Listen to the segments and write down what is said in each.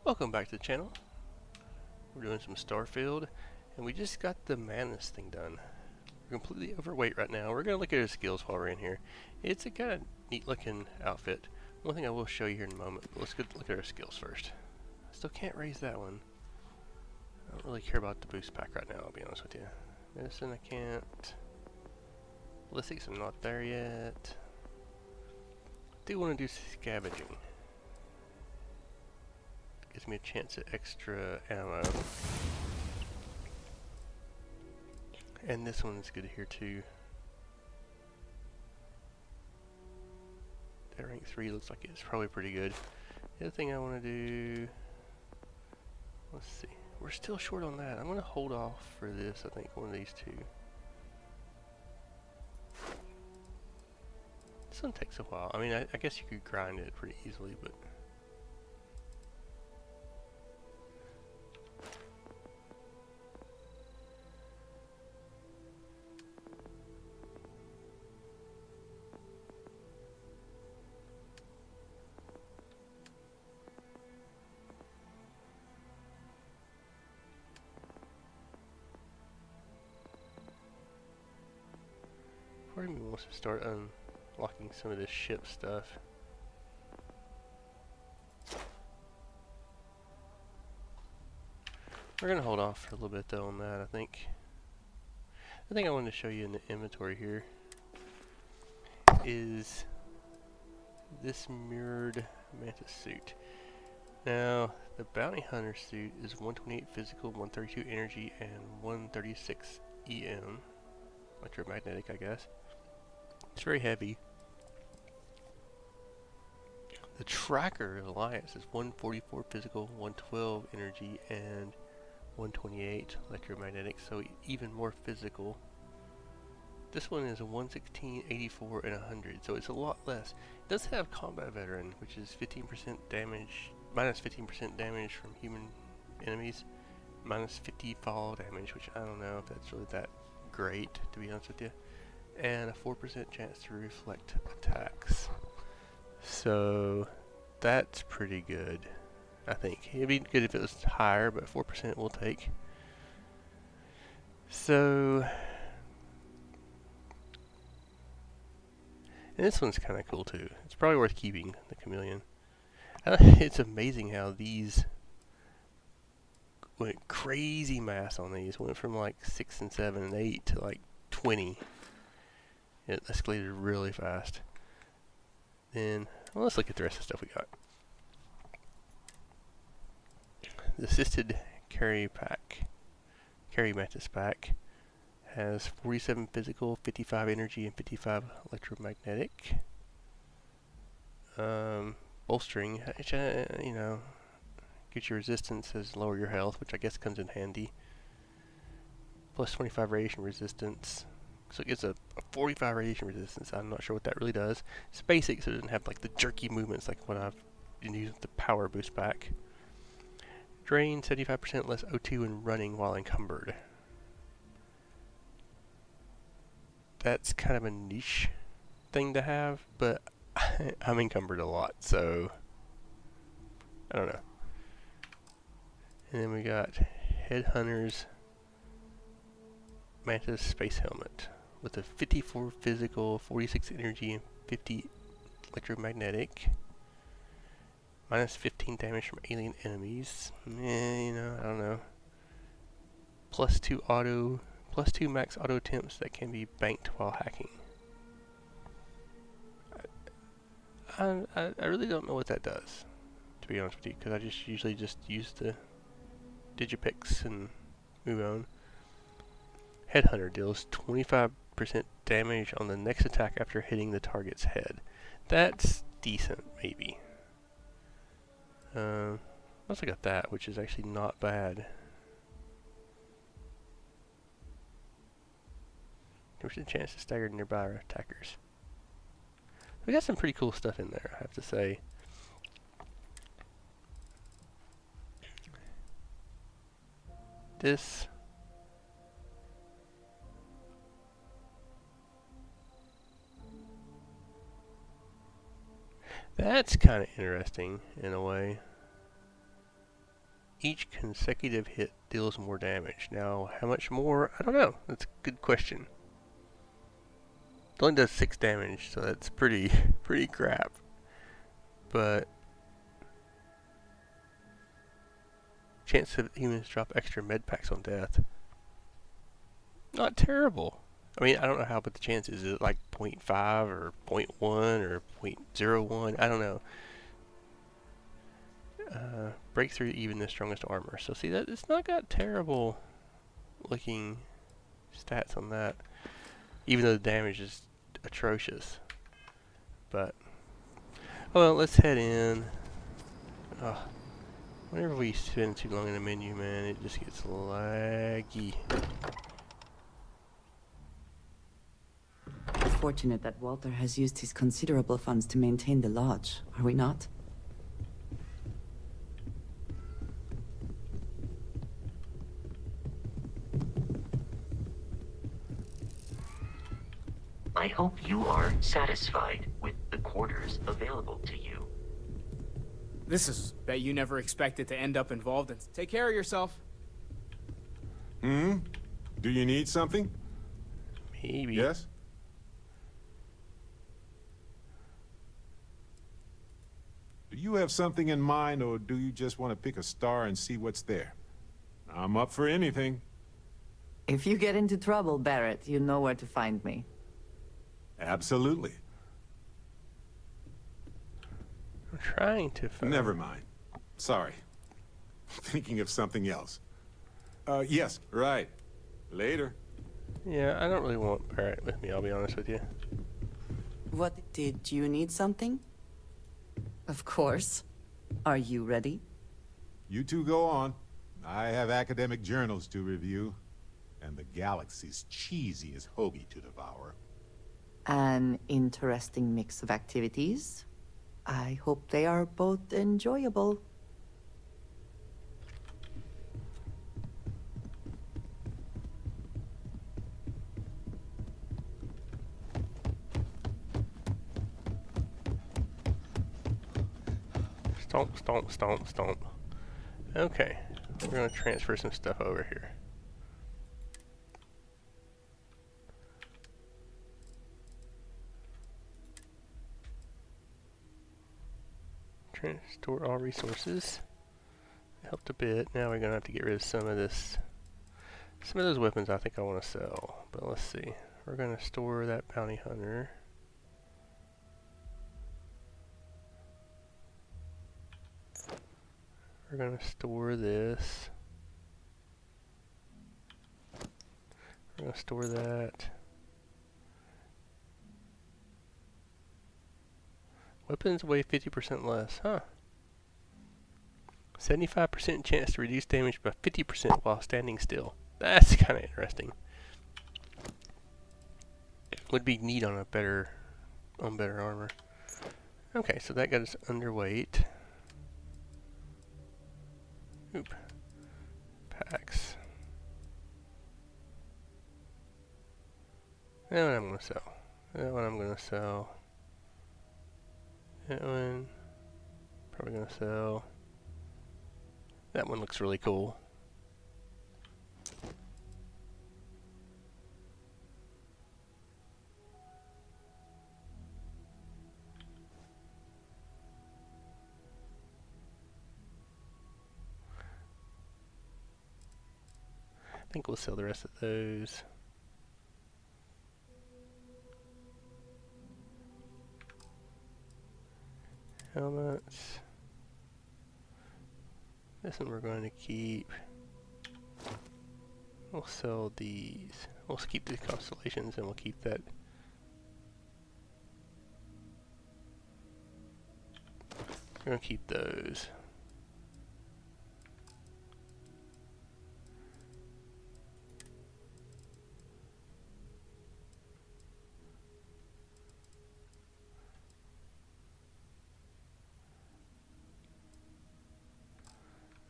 Welcome back to the channel. We're doing some Starfield, and we just got the Manus thing done. We're completely overweight right now. We're going to look at his skills while we're in here. It's a kind of neat looking outfit. One thing I will show you here in a moment, but let's look at our skills first. I still can't raise that one. I don't really care about the boost pack right now, I'll be honest with you. Medicine I can't. Ballistics I'm not there yet. Do want to do scavenging. Gives me a chance at extra ammo. And this one's good here too. That rank 3 looks like it's probably pretty good. The other thing I want to do, let's see, we're still short on that. I'm going to hold off for this, I think, one of these two. This one takes a while. I mean, I guess you could grind it pretty easily, but part of me wants to start unlocking some of this ship stuff. We're going to hold off for a little bit though on that, I think. The thing I wanted to show you in the inventory here is this mirrored mantis suit. Now, the bounty hunter suit is 128 physical, 132 energy, and 136 EM. Electromagnetic, I guess. It's very heavy. The tracker Alliance is 144 physical, 112 energy, and 128 electromagnetic, so even more physical. This one is a 116, 84, and 100, so it's a lot less. It does have combat veteran, which is 15% damage, minus 15% damage from human enemies, minus 50 fall damage, which I don't know if that's really that great, to be honest with you, and a 4% chance to reflect attacks. So that's pretty good, I think. It'd be good if it was higher, but 4% we'll take. So, and this one's kind of cool too. It's probably worth keeping, the chameleon. It's amazing how these went crazy mass on these. Went from like 6 and 7 and 8 to like 20. It escalated really fast. Then, well, let's look at the rest of the stuff we got. The assisted carry mantis pack has 47 physical, 55 energy, and 55 electromagnetic. Bolstering, which, you know, gives you resistance as lower your health, which I guess comes in handy. Plus 25 radiation resistance. So it gives a 45 radiation resistance. I'm not sure what that really does. It's basic, so it doesn't have like the jerky movements like what I've been using with the power boost pack. Drain 75% less O2 when running while encumbered. That's kind of a niche thing to have, but I'm encumbered a lot, so I don't know. And then we got Headhunter's Mantis Space Helmet with a 54 physical, 46 energy, and 50 electromagnetic. Minus 15 damage from alien enemies. You know, I don't know. Plus 2 max auto attempts that can be banked while hacking. I really don't know what that does, to be honest with you, because I usually just use the digipicks and move on. Headhunter deals 25% damage on the next attack after hitting the target's head. That's decent, maybe. Also got that, which is actually not bad. There's a chance to stagger nearby attackers. We got some pretty cool stuff in there, I have to say. This that's kind of interesting in a way. Each consecutive hit deals more damage. Now, how much more? I don't know. That's a good question. It only does 6 damage, so that's pretty crap. But chance of humans drop extra med packs on death. Not terrible. I mean, I don't know how, but the chance is it like 0.5 or 0.1 or 0.01? I don't know. Breakthrough even the strongest armor. So see that it's not got terrible looking stats on that, even though the damage is atrocious. But oh well, let's head in. Whenever we spend too long in the menu, man, it just gets laggy. Fortunate that Walter has used his considerable funds to maintain the lodge, are we not? I hope you are satisfied with the quarters available to you. This is bet you never expected to end up involved in. Take care of yourself. Do you need something? Maybe. Yes? Do you have something in mind, or do you just want to pick a star and see what's there? I'm up for anything. If you get into trouble, Barrett, you know where to find me. Absolutely. I'm trying to find... Never mind. Sorry. Thinking of something else. Yes, right. Later. Yeah, I don't really want Barrett with me, I'll be honest with you. What, did you need something? Of course. Are you ready? You two go on. I have academic journals to review, and the galaxy's cheesiest hoagie to devour. An interesting mix of activities. I hope they are both enjoyable. Stomp, stomp, stomp, stomp. Okay, we're going to transfer some stuff over here. Store all resources. Helped a bit. Now we're going to have to get rid of some of this. Some of those weapons I think I want to sell. But let's see. We're going to store that bounty hunter. We're going to store this. We're going to store that. Weapons weigh 50% less, huh? 75% chance to reduce damage by 50% while standing still. That's kind of interesting. Would be neat on a better armor. Okay, so that got us underweight. Oop. Packs. That one I'm gonna sell. That one I'm gonna sell. That one, probably gonna sell. That one looks really cool. I think we'll sell the rest of those. Helmets. This one we're going to keep. We'll sell these. We'll keep the constellations and we'll keep that. We're going to keep those.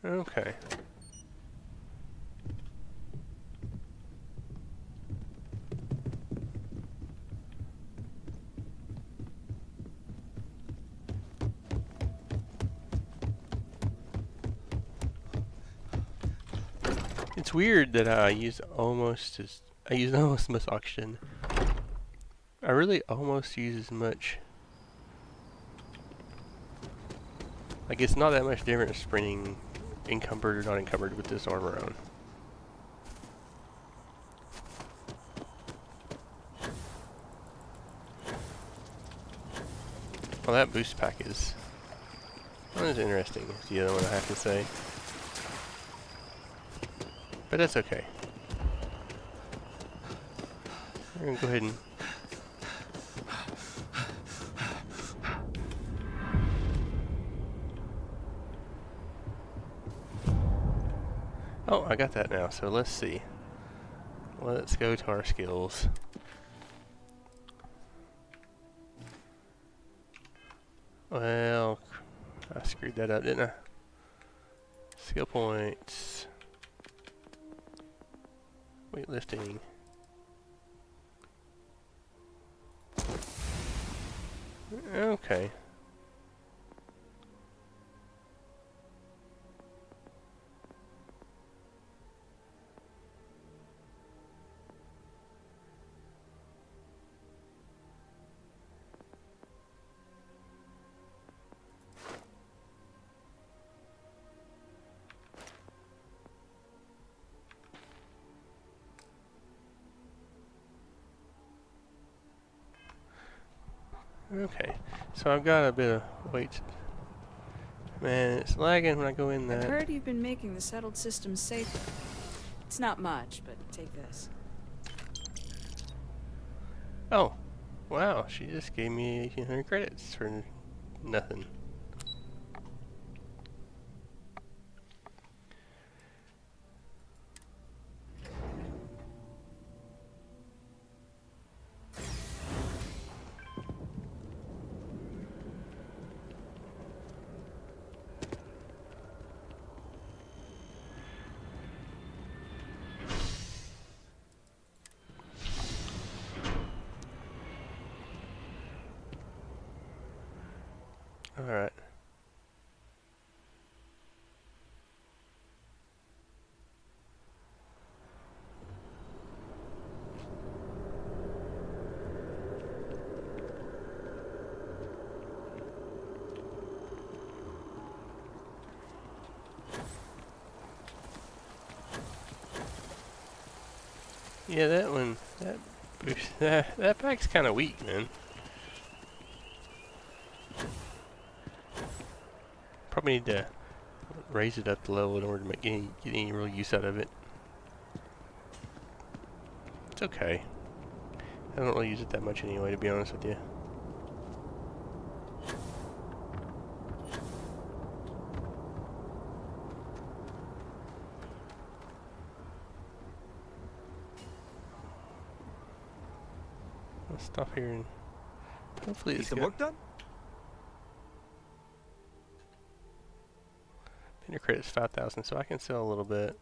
Okay. It's weird that I use almost as much oxygen. I really almost use as much. Like, it's not that much different sprinting encumbered or not encumbered with this armor on. Well, that boost pack is... That is interesting, is the other one I have to say. But that's okay. We're gonna go ahead and... Oh, I got that now, so let's see. Let's go to our skills. Well, I screwed that up, didn't I? Skill points. Weightlifting. Okay. Okay, so I've got a bit of weight. Man, it's lagging when I go in I've that. heard you've been making the settled systems safer. It's not much, but take this. Oh, wow, she just gave me 1,800 credits for nothing. Alright. Yeah, that one, that boost, that pack's kind of weak, man. Probably need to raise it up the level in order to get any real use out of it. It's okay. I don't really use it that much anyway, to be honest with you. Let's stop here and hopefully it's Need some good. work done? Painter credit's 5,000, so I can sell a little bit.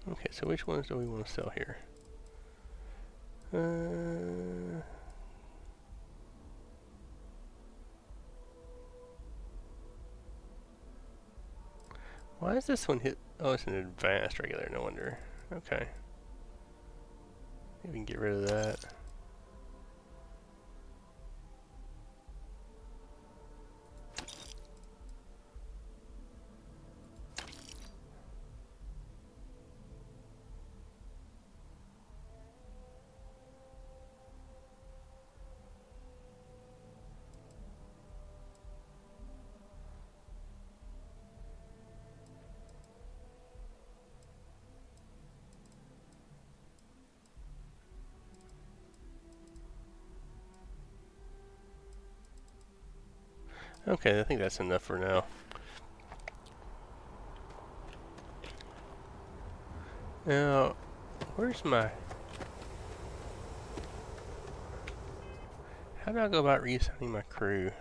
Okay, so which ones do we want to sell here? Why is this one hit? Oh, it's an advanced regular, no wonder. Okay. Maybe we can get rid of that. Okay, I think that's enough for now. Now, where's my... How do I go about reassigning my crew?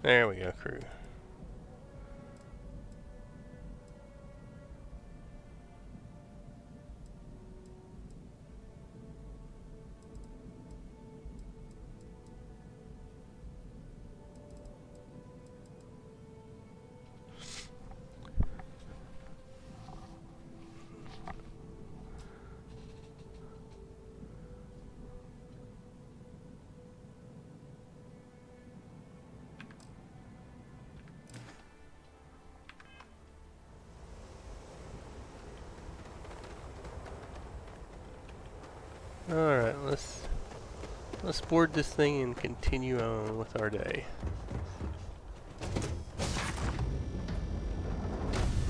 There we go, crew. Alright, let's board this thing and continue on with our day.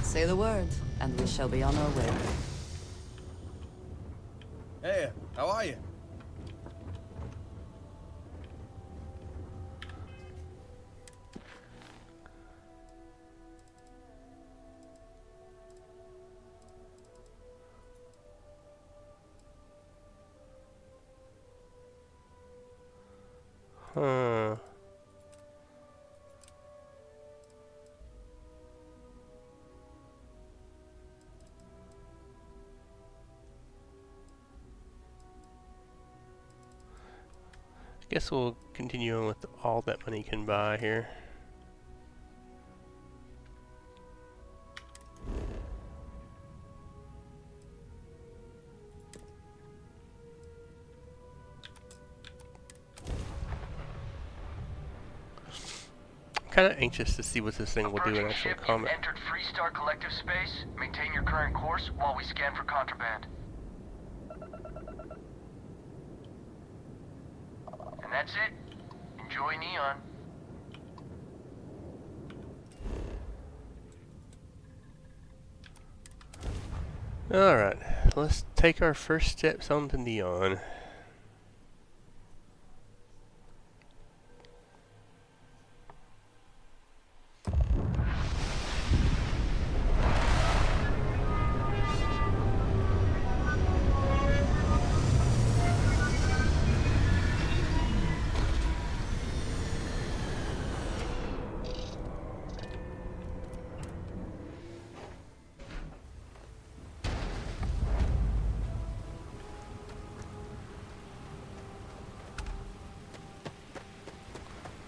Say the word, and we shall be on our way. Hey, how are you? Huh. Guess we'll continue on with all that money can buy here. Kind of anxious to see what this thing will do in actual combat. Entered Freestar Collective space. Maintain your current course while we scan for contraband. And that's it. Enjoy Neon. Alright, let's take our first steps onto Neon.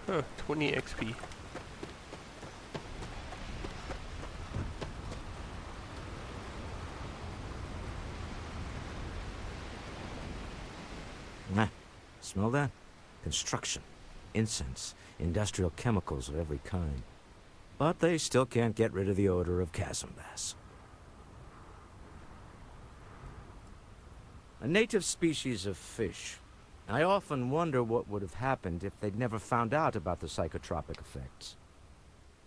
Huh, 20 XP. Nah, smell that? Construction, incense, industrial chemicals of every kind. But they still can't get rid of the odor of chasm bass. A native species of fish. I often wonder what would have happened if they'd never found out about the psychotropic effects.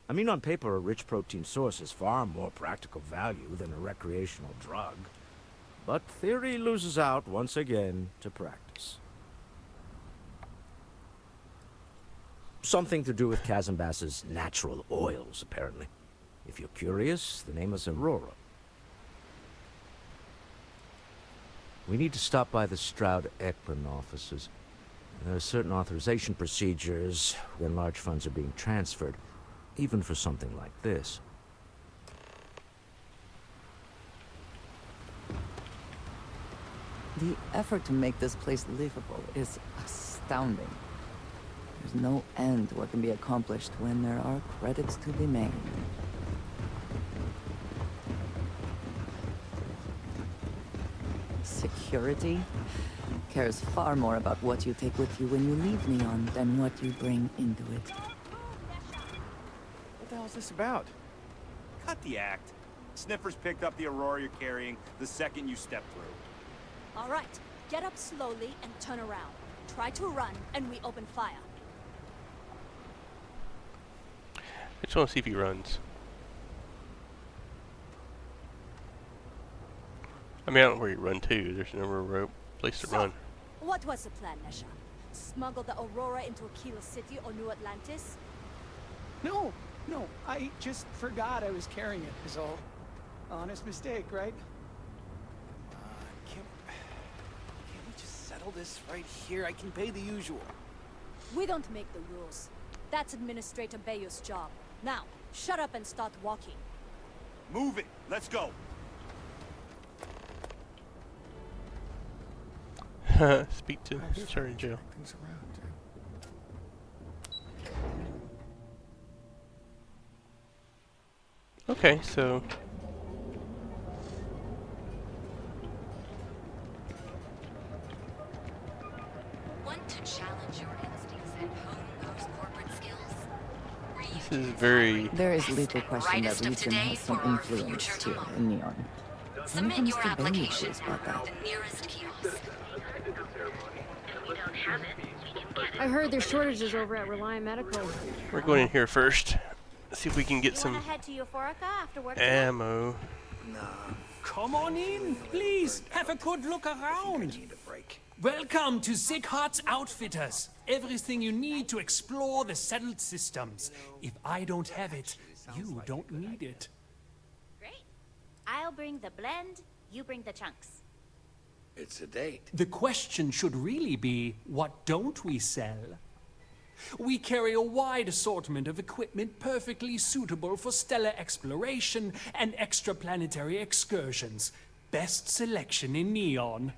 I mean, on paper, a rich protein source is far more practical value than a recreational drug. But theory loses out once again to practice. Something to do with chasm bass's natural oils, apparently. If you're curious, the name is Aurora. We need to stop by the Stroud-Ekman offices. There are certain authorization procedures when large funds are being transferred, even for something like this. The effort to make this place livable is astounding. There's no end to what can be accomplished when there are credits to be made. Security cares far more about what you take with you when you leave Neon than what you bring into it. What the hell is this about? Cut the act. Sniffers picked up the Aurora you're carrying the second you step through. All right, get up slowly and turn around. Try to run, and we open fire. I just want to see if he runs. I mean, I don't know where you run to. There's no place to run. What was the plan, Nesha? Smuggle the Aurora into Aquila City or New Atlantis? No, I just forgot I was carrying it, is all. Honest mistake, right? Can't we just settle this right here? I can pay the usual. We don't make the rules. That's Administrator Bayou's job. Now, shut up and start walking. Move it. Let's go. Speak to Attorney Joe. Things around, dude. Okay, so Want to challenge your instincts and hone those corporate skills? this is very There is little question that Brightest of Legion today has some for our influence future here tomorrow. in Neon. When it Submit comes your to Bayu, application please about that. the nearest kiosk. I heard there's shortages over at Reliant Medical. we're going in here first. See if we can get You some wanna head to Euphorica after work? ammo. Come on in, please. Have a good look around. Welcome to Sick Heart's Outfitters. Everything you need to explore the settled systems. If I don't have it, you don't need it. Great. I'll bring the blend, you bring the chunks. It's a date. The question should really be, what don't we sell? We carry a wide assortment of equipment perfectly suitable for stellar exploration and extraplanetary excursions. Best selection in Neon.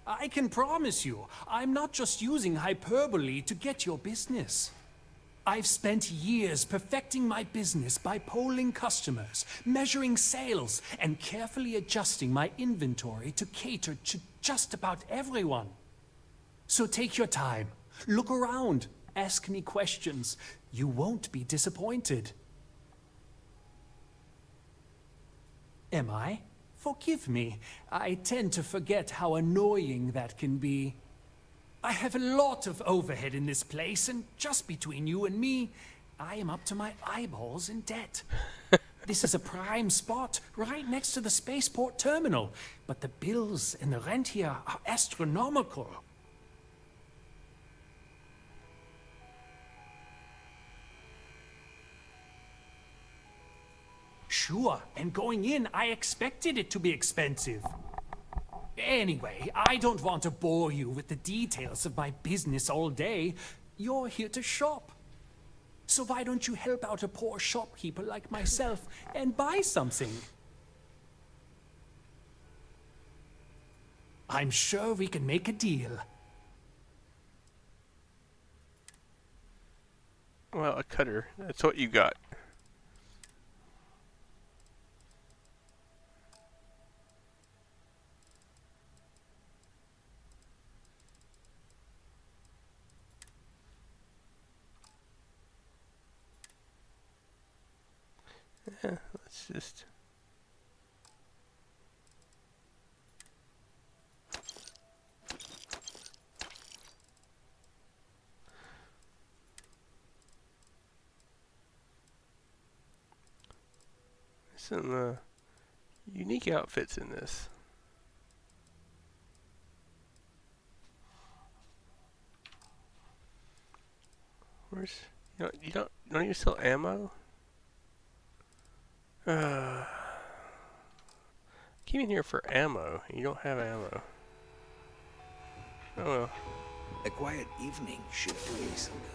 I can promise you, I'm not just using hyperbole to get your business. I've spent years perfecting my business by polling customers, measuring sales, and carefully adjusting my inventory to cater to just about everyone. So take your time, look around, ask me questions. You won't be disappointed. Am I? Forgive me. I tend to forget how annoying that can be. I have a lot of overhead in this place, and just between you and me, I am up to my eyeballs in debt. This is a prime spot, right next to the spaceport terminal, but the bills and the rent here are astronomical. Sure, and going in, I expected it to be expensive. Anyway, I don't want to bore you with the details of my business all day. You're here to shop. So why don't you help out a poor shopkeeper like myself and buy something? I'm sure we can make a deal. Well, a cutter. That's what you got. Yeah, let's just... Some unique outfits in this. Where's... You don't even sell ammo? Came in here for ammo. You don't have ammo. Oh well. A quiet evening should do me some good.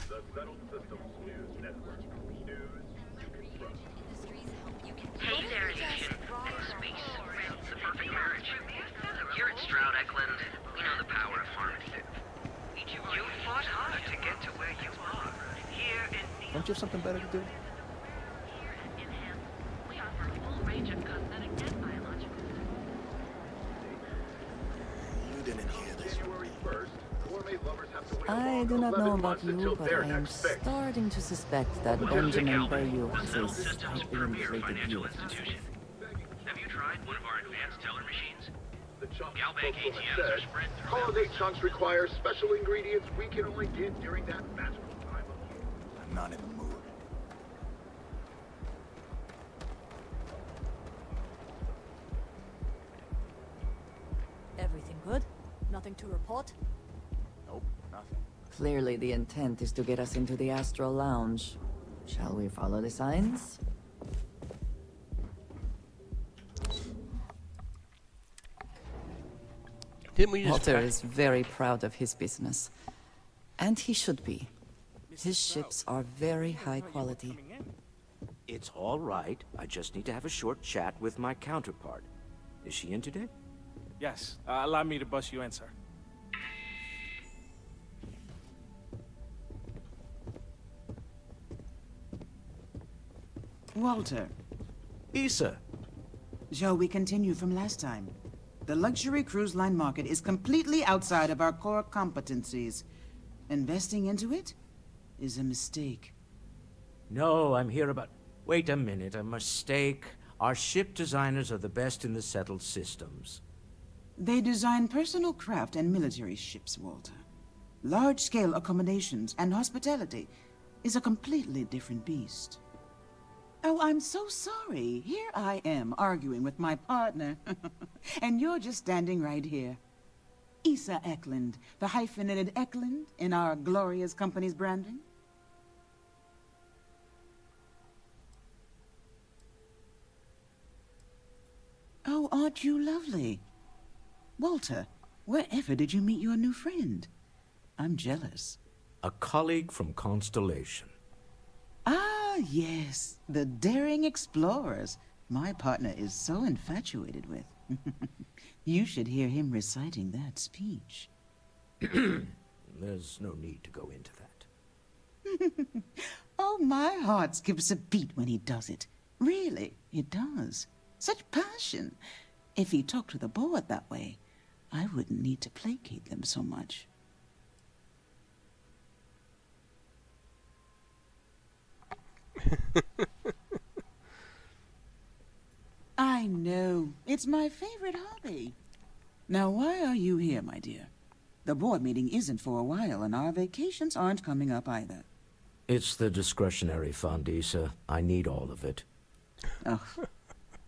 The Settled Systems News Network. News you can trust. Hey there, Legion. Space. The perfect marriage. Here at Stroud Eckland, we know the power of harmony. You fought hard to get to where you are. Here in Don't you have something better to do? we offer a full range of cosmetic and biological. You didn't hear this. January 1st, gourmet lovers have to wait I do not know about you, but I am starting to suspect that Benjamin Bayou has a slightly inflated view of himself. Have you tried one of our advanced teller machines? The chunk Galbank spokeswoman ATMs are said, spread throughout holiday chunks require special ingredients we can only get during that magical time of year. I'm not in the mood. Everything good? Nothing to report? Nope, nothing. Clearly the intent is to get us into the Astral Lounge. Shall we follow the signs? Didn't we just Walter is very proud of his business. And he should be. His ships are very high quality. It's all right. I just need to have a short chat with my counterpart. Is she in today? Yes. Allow me to bust you in, sir. Walter. Issa. Shall we continue from last time? The luxury cruise line market is completely outside of our core competencies. Investing into it is a mistake. No, I'm here about... Wait a minute, a mistake. Our ship designers are the best in the settled systems. They design personal craft and military ships, Walter. Large-scale accommodations and hospitality is a completely different beast. Oh, I'm so sorry. Here I am arguing with my partner. And you're just standing right here. Issa Eklund, the hyphenated Eklund in our glorious company's branding. Oh, aren't you lovely? Walter, wherever did you meet your new friend? I'm jealous. A colleague from Constellation. Ah, yes, the daring explorers my partner is so infatuated with. You should hear him reciting that speech. There's no need to go into that. Oh, my heart skips a beat when he does it. Really, it does. Such passion. If he talked to the board that way, I wouldn't need to placate them so much. I know. It's my favorite hobby. Now, why are you here, my dear? The board meeting isn't for a while, and our vacations aren't coming up either. It's the discretionary fund, Issa. I need all of it. Oh,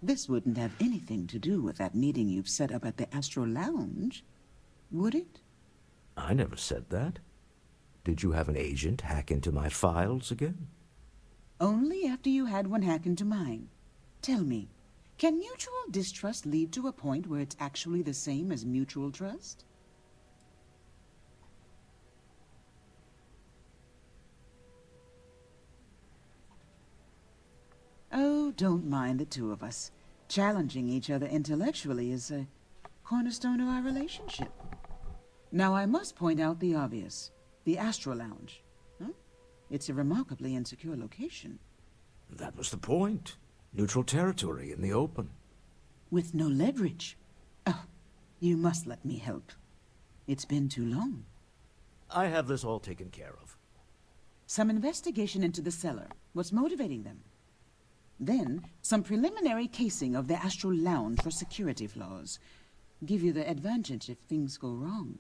this wouldn't have anything to do with that meeting you've set up at the Astro Lounge, would it? I never said that. Did you have an agent hack into my files again? Only after you had one hack into mine. Tell me, can mutual distrust lead to a point where it's actually the same as mutual trust? Oh, don't mind the two of us. Challenging each other intellectually is a cornerstone of our relationship. Now, I must point out the obvious. The Astro Lounge. Huh? It's a remarkably insecure location. That was the point. Neutral territory in the open. With no leverage. Oh, you must let me help. It's been too long. I have this all taken care of. Some investigation into the cellar. What's motivating them? Then, some preliminary casing of the Astral Lounge for security flaws. Give you the advantage if things go wrong.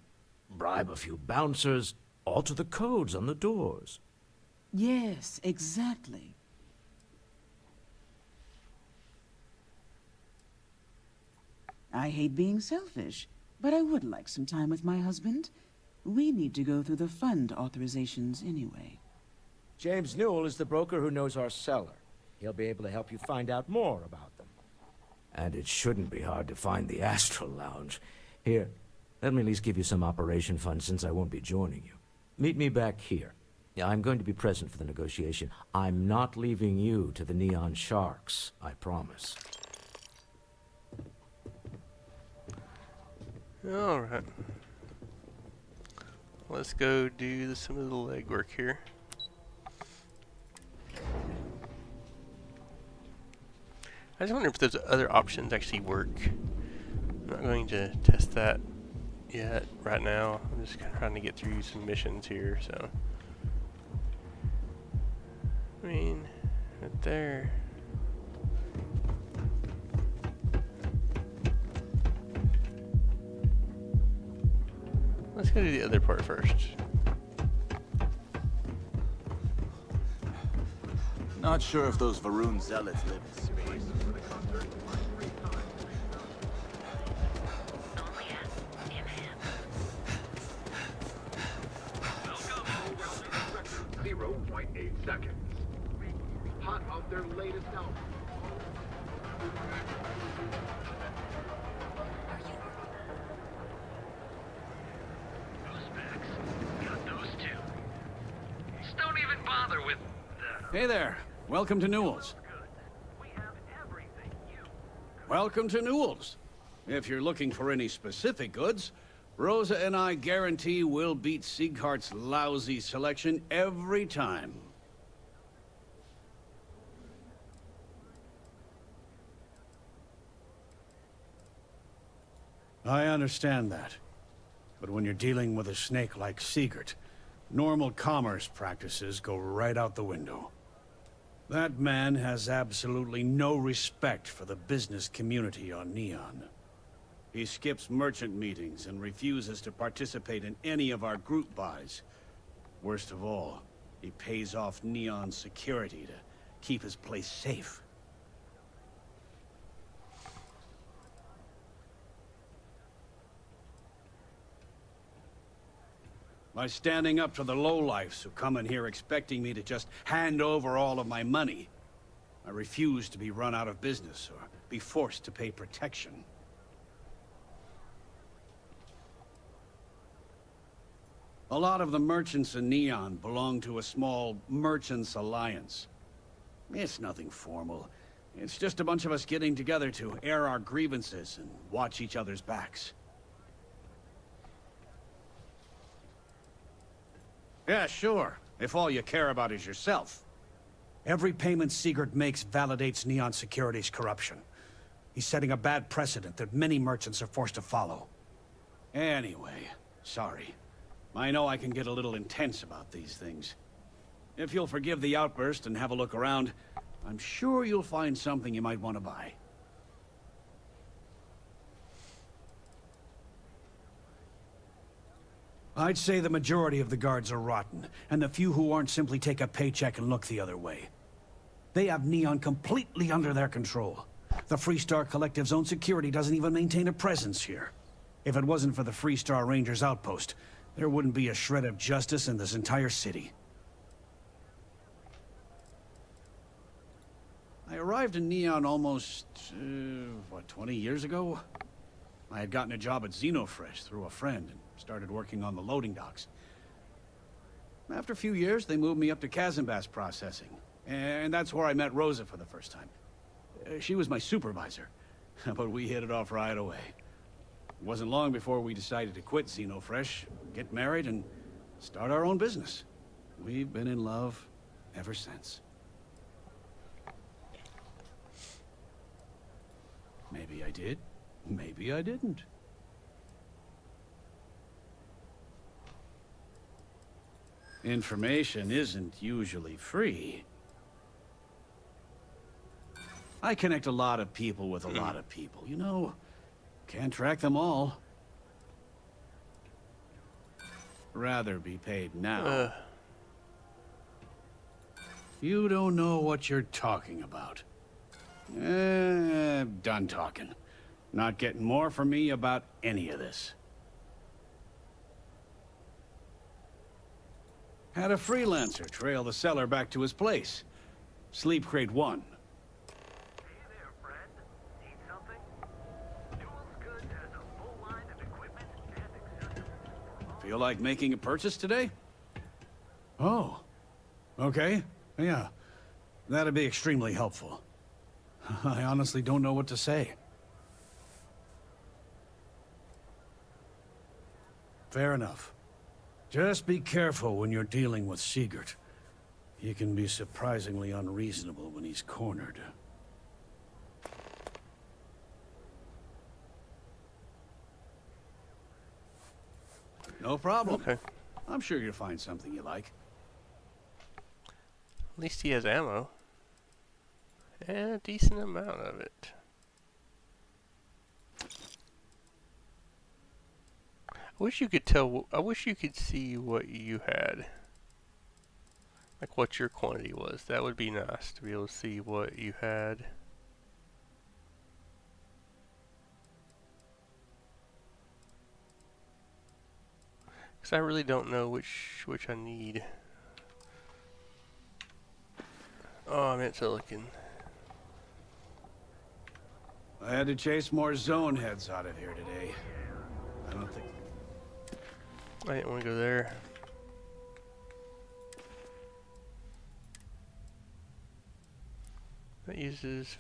Bribe a few bouncers, alter the codes on the doors. Yes, exactly. I hate being selfish, but I would like some time with my husband. We need to go through the fund authorizations anyway. James Newell is the broker who knows our cellar. He'll be able to help you find out more about them. And it shouldn't be hard to find the Astral Lounge. Here, let me at least give you some operation funds since I won't be joining you. Meet me back here. Yeah, I'm going to be present for the negotiation. I'm not leaving you to the Neon Sharks, I promise. Alright. Let's go do some of the legwork here. I just wonder if those other options actually work. I'm not going to test that yet, right now. I'm just trying to get through some missions here, so. I mean, right there. Let's go to the other part first. Not sure if those Varun zealots live in space. Zero 0.8 seconds. Hot out their latest album. Got those two. Just don't even bother with Hey there. Welcome to Newell's. Welcome to Newell's. If you're looking for any specific goods, Rosa and I guarantee we'll beat Sieghart's lousy selection every time. I understand that. But when you're dealing with a snake like Siegert, normal commerce practices go right out the window. That man has absolutely no respect for the business community on Neon. He skips merchant meetings and refuses to participate in any of our group buys. Worst of all, he pays off Neon's security to keep his place safe. By standing up to the lowlifes who come in here expecting me to just hand over all of my money, I refuse to be run out of business or be forced to pay protection. A lot of the merchants in Neon belong to a small merchants alliance. It's nothing formal. It's just a bunch of us getting together to air our grievances and watch each other's backs. Yeah, sure. If all you care about is yourself. Every payment Siegert makes validates Neon Security's corruption. He's setting a bad precedent that many merchants are forced to follow. Anyway, sorry. I know I can get a little intense about these things. If you'll forgive the outburst and have a look around, I'm sure you'll find something you might want to buy. I'd say the majority of the guards are rotten, and the few who aren't simply take a paycheck and look the other way. They have Neon completely under their control. The Freestar Collective's own security doesn't even maintain a presence here. If it wasn't for the Freestar Rangers outpost, there wouldn't be a shred of justice in this entire city. I arrived in Neon almost, 20 years ago? I had gotten a job at Xenofresh through a friend and started working on the loading docks. After a few years, they moved me up to Kazanbas processing, and that's where I met Rosa for the first time. She was my supervisor, but we hit it off right away. It wasn't long before we decided to quit Xenofresh, get married, and start our own business. We've been in love ever since. Maybe I did, maybe I didn't. Information isn't usually free. I connect a lot of people with a lot of people, you know. Can't track them all. Rather be paid now. You don't know what you're talking about. Done talking. Not getting more from me about any of this. Had a freelancer trail the seller back to his place. Sleep Crate 1. Feel like making a purchase today? Oh. Okay. Yeah. That'd be extremely helpful. I honestly don't know what to say. Fair enough. Just be careful when you're dealing with Siegert. He can be surprisingly unreasonable when he's cornered. No problem. Okay. I'm sure you'll find something you like. At least he has ammo. And a decent amount of it. I wish you could tell. I wish you could see what you had. Like what your quantity was. That would be nice to be able to see what you had. Because I really don't know which I need. Oh, I meant silicon. I had to chase more zone heads out of here today. I don't think... I didn't want to go there. That uses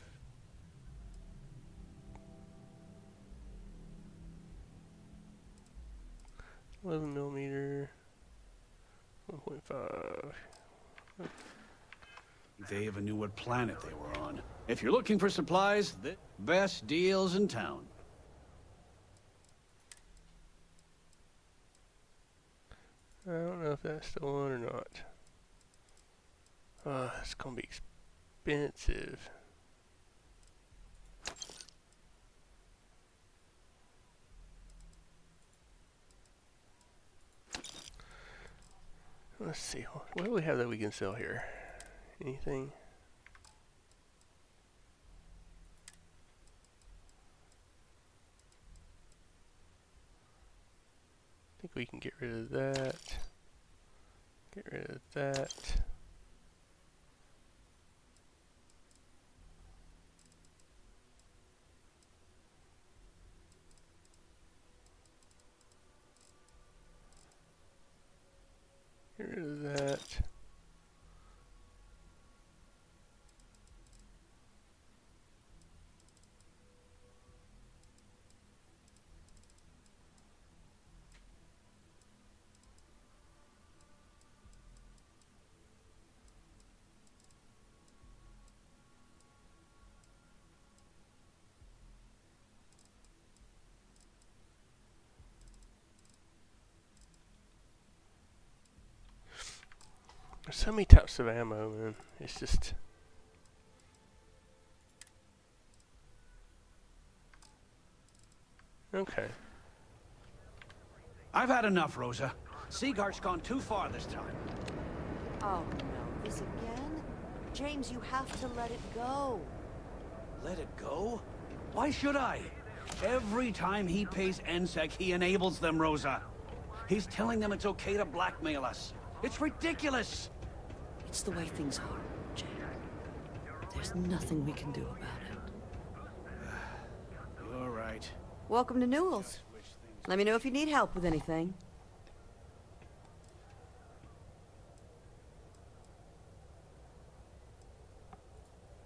11mm, 1.5. They even knew what planet they were on. If you're looking for supplies, the best deals in town. I don't know if that's still on or not. It's gonna be expensive. Let's see, what do we have that we can sell here? Anything? I think we can get rid of that. Get rid of that. Get rid of that. There's so many types of ammo, man. It's just... Okay. I've had enough, Rosa. Seagart's gone too far this time. Oh no, this again? James, you have to let it go. Let it go? Why should I? Every time he pays NSEC, he enables them, Rosa. He's telling them it's okay to blackmail us. It's ridiculous! It's the way things are, James. There's nothing we can do about it. You're right. Welcome to Newell's. Let me know if you need help with anything.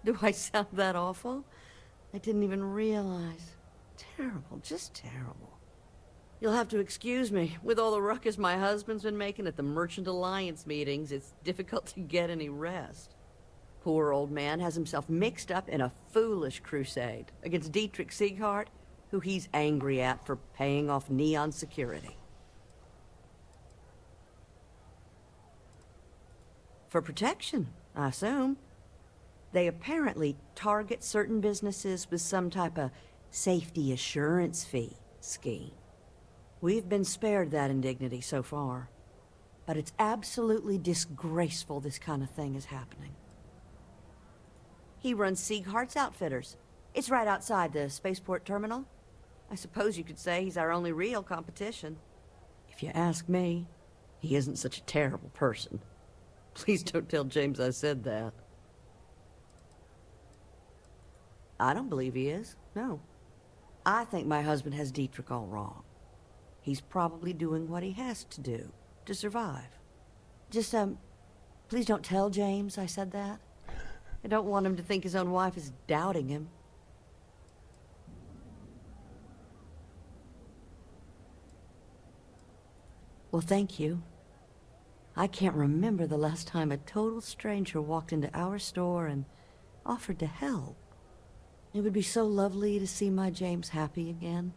Do I sound that awful? I didn't even realize. Terrible, just terrible. You'll have to excuse me. With all the ruckus my husband's been making at the Merchant Alliance meetings, it's difficult to get any rest. Poor old man has himself mixed up in a foolish crusade against Dietrich Sieghart, who he's angry at for paying off Neon security. For protection, I assume. They apparently target certain businesses with some type of safety assurance fee scheme. We've been spared that indignity so far, but it's absolutely disgraceful this kind of thing is happening. He runs Sieghart's Outfitters. It's right outside the spaceport terminal. I suppose you could say he's our only real competition. If you ask me, he isn't such a terrible person. Please don't tell James I said that. I don't believe he is, no. I think my husband has Dietrich all wrong. He's probably doing what he has to do to survive. Just, please don't tell James I said that. I don't want him to think his own wife is doubting him. Well, thank you. I can't remember the last time a total stranger walked into our store and offered to help. It would be so lovely to see my James happy again.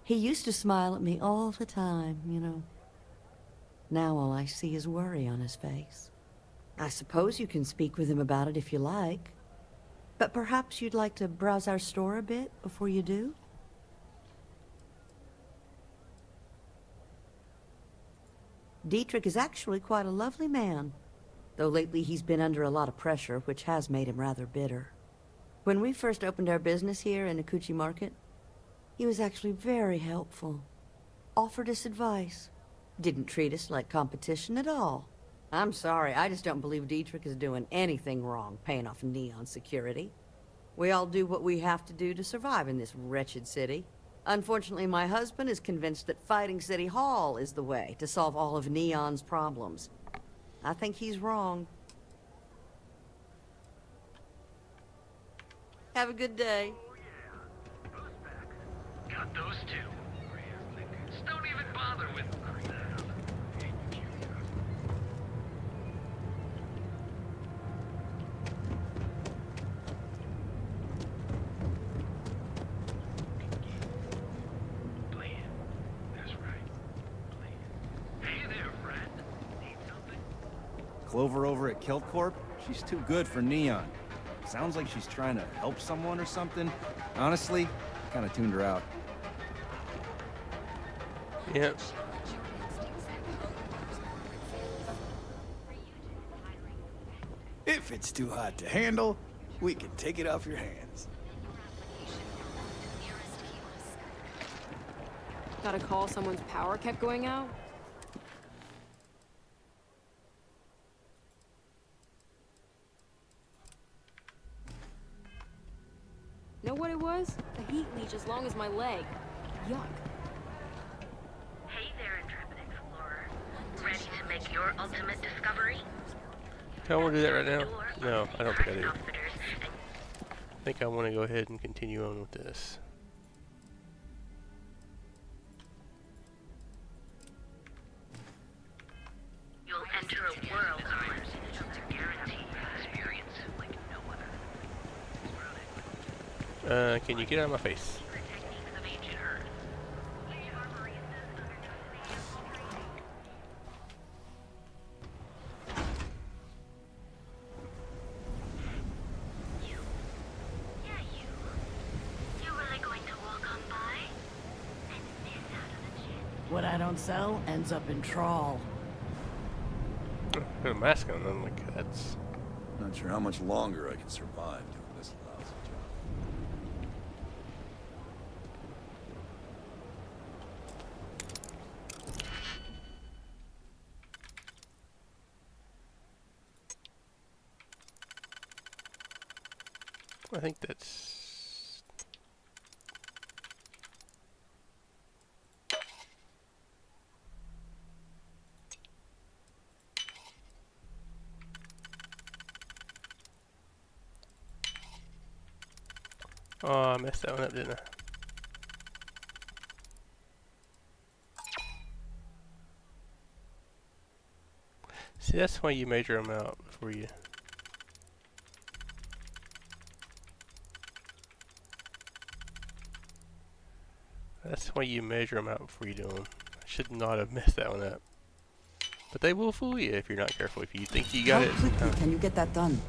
He used to smile at me all the time, you know. Now all I see is worry on his face. I suppose you can speak with him about it if you like. But perhaps you'd like to browse our store a bit before you do? Dietrich is actually quite a lovely man, though lately he's been under a lot of pressure, which has made him rather bitter. When we first opened our business here in Akuchi Market, he was actually very helpful. Offered us advice. Didn't treat us like competition at all. I'm sorry, I just don't believe Dietrich is doing anything wrong paying off Neon security. We all do what we have to do to survive in this wretched city. Unfortunately, my husband is convinced that fighting City Hall is the way to solve all of Neon's problems. I think he's wrong. Have a good day. Got those two. Just don't even bother with Clover over at Kilt Corp? She's too good for Neon. Sounds like she's trying to help someone or something. Honestly, kind of tuned her out. Yep. If it's too hot to handle, we can take it off your hands. Got a call someone's power kept going out? Know what it was? A heat leech as long as my leg. Yuck. Hey there, intrepid explorer. Ready to make your ultimate discovery? I want to do that right now? No, I don't think I do. I think I want to go ahead and continue on with this. You'll enter a world of guaranteed experience like no other. Can you get out of my face? What I don't sell ends up in trawl. Put a mask on them, like that's... Not sure how much longer I can survive doing this lousy job. I think that's... Oh, I messed that one up, didn't I? See, that's why you measure them out before you... That's why you measure them out before you do them. I should not have messed that one up. But they will fool you if you're not careful. If you think you got it... How quickly can you get that done?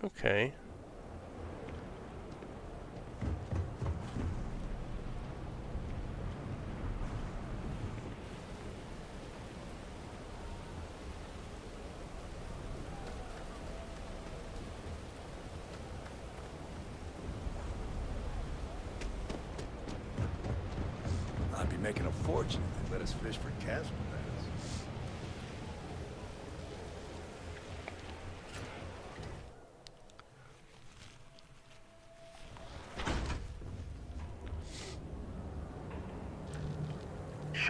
Okay. I'd be making a fortune if they let us fish for Casper bass.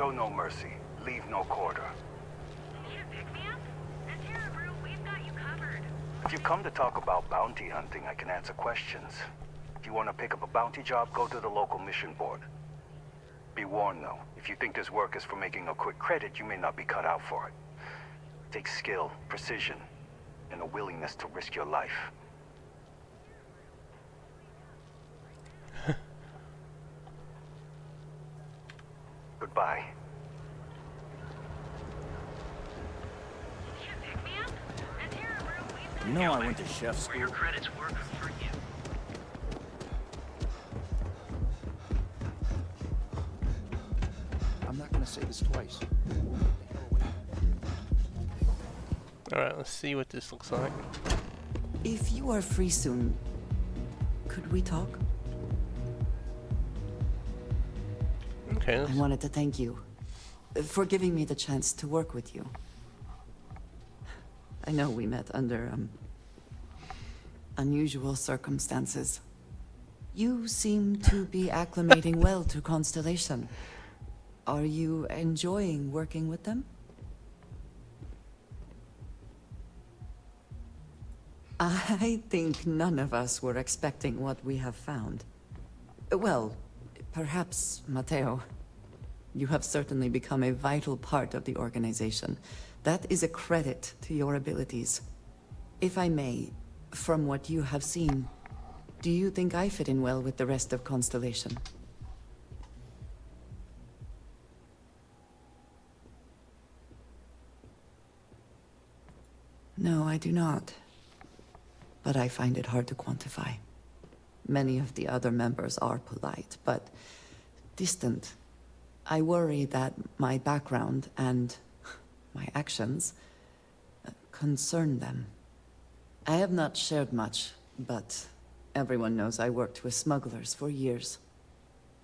Show no mercy. Leave no quarter. If you come to talk about bounty hunting, I can answer questions. If you want to pick up a bounty job, go to the local mission board. Be warned, though. If you think this work is for making a quick credit, you may not be cut out for it. It takes skill, precision, and a willingness to risk your life. Goodbye. You know I went to chef Where your school. credits work for you. I'm not gonna say this twice. Alright, let's see what this looks like. If you are free soon, could we talk? Okay. I wanted to thank you for giving me the chance to work with you. I know we met under, unusual circumstances. You seem to be acclimating well to Constellation. Are you enjoying working with them? I think none of us were expecting what we have found. Well, perhaps Mateo. You have certainly become a vital part of the organization. That is a credit to your abilities. If I may, from what you have seen, do you think I fit in well with the rest of Constellation? No, I do not. But I find it hard to quantify. Many of the other members are polite, but distant. I worry that my background and my actions concern them. I have not shared much, but everyone knows I worked with smugglers for years.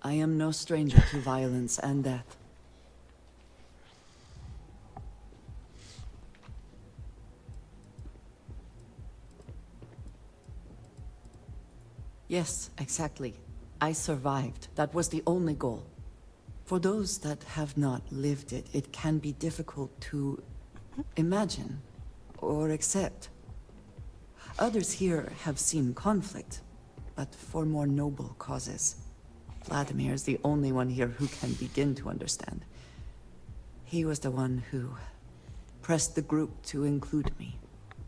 I am no stranger to violence and death. Yes, exactly. I survived. That was the only goal. For those that have not lived it, it can be difficult to imagine or accept. Others here have seen conflict, but for more noble causes. Vladimir is the only one here who can begin to understand. He was the one who pressed the group to include me.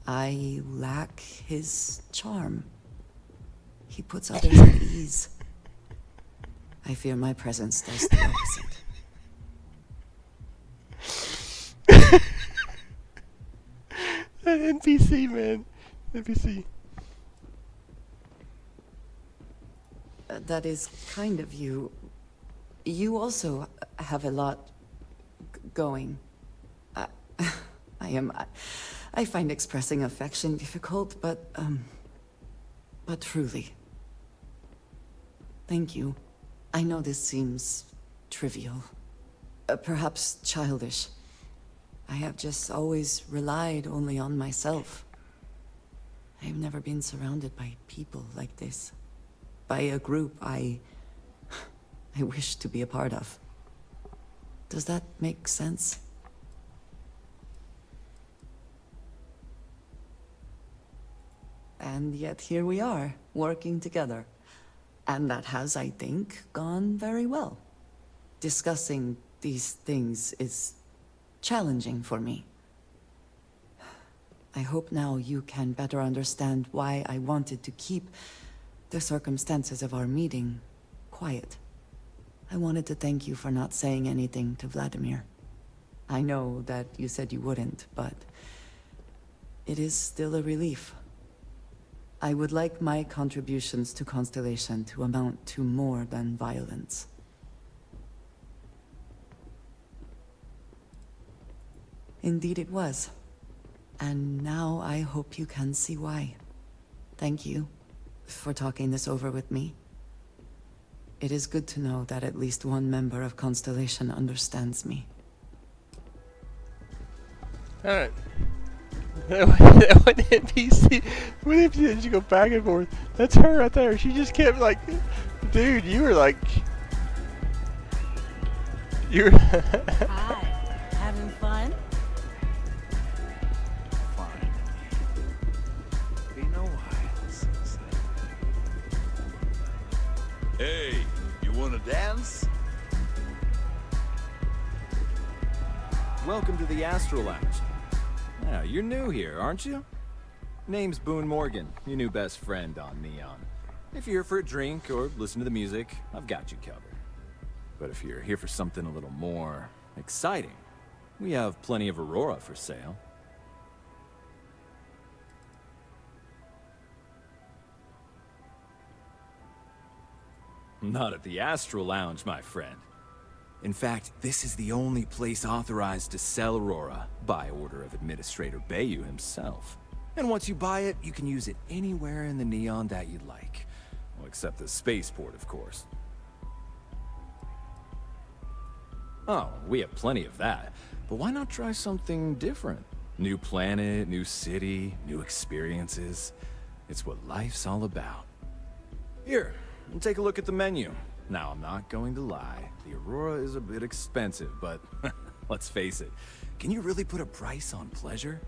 I lack his charm. He puts others at ease. I fear my presence does the opposite. That NPC, man. NPC. That is kind of you. You also have a lot going. I find expressing affection difficult, but truly. Thank you. I know this seems trivial, perhaps childish. I have just always relied only on myself. I have never been surrounded by people like this. By a group I wish to be a part of. Does that make sense? And yet here we are, working together. And that has, I think, gone very well. Discussing these things is challenging for me. I hope now you can better understand why I wanted to keep the circumstances of our meeting quiet. I wanted to thank you for not saying anything to Vladimir. I know that you said you wouldn't, but it is still a relief. I would like my contributions to Constellation to amount to more than violence. Indeed it was. And now I hope you can see why. Thank you for talking this over with me. It is good to know that at least one member of Constellation understands me. Alright. What NPC? What NPC did you go back and forth? That's her right there. She just kept like, dude, you were like, You're Hi. Having fun? Fine. Been a while since then. Hey, you wanna dance? Welcome to the Astro Lounge. Yeah, you're new here, aren't you? Name's Boone Morgan, your new best friend on Neon. If you're here for a drink or listen to the music, I've got you covered. But if you're here for something a little more exciting, we have plenty of Aurora for sale. Not at the Astro Lounge, my friend. In fact, this is the only place authorized to sell Aurora by order of Administrator Bayou himself. And once you buy it, you can use it anywhere in the Neon that you'd like. Well, except the spaceport, of course. Oh, we have plenty of that. But why not try something different? New planet, new city, new experiences. It's what life's all about. Here, take a look at the menu. Now, I'm not going to lie. The Aurora is a bit expensive, but let's face it. Can you really put a price on pleasure?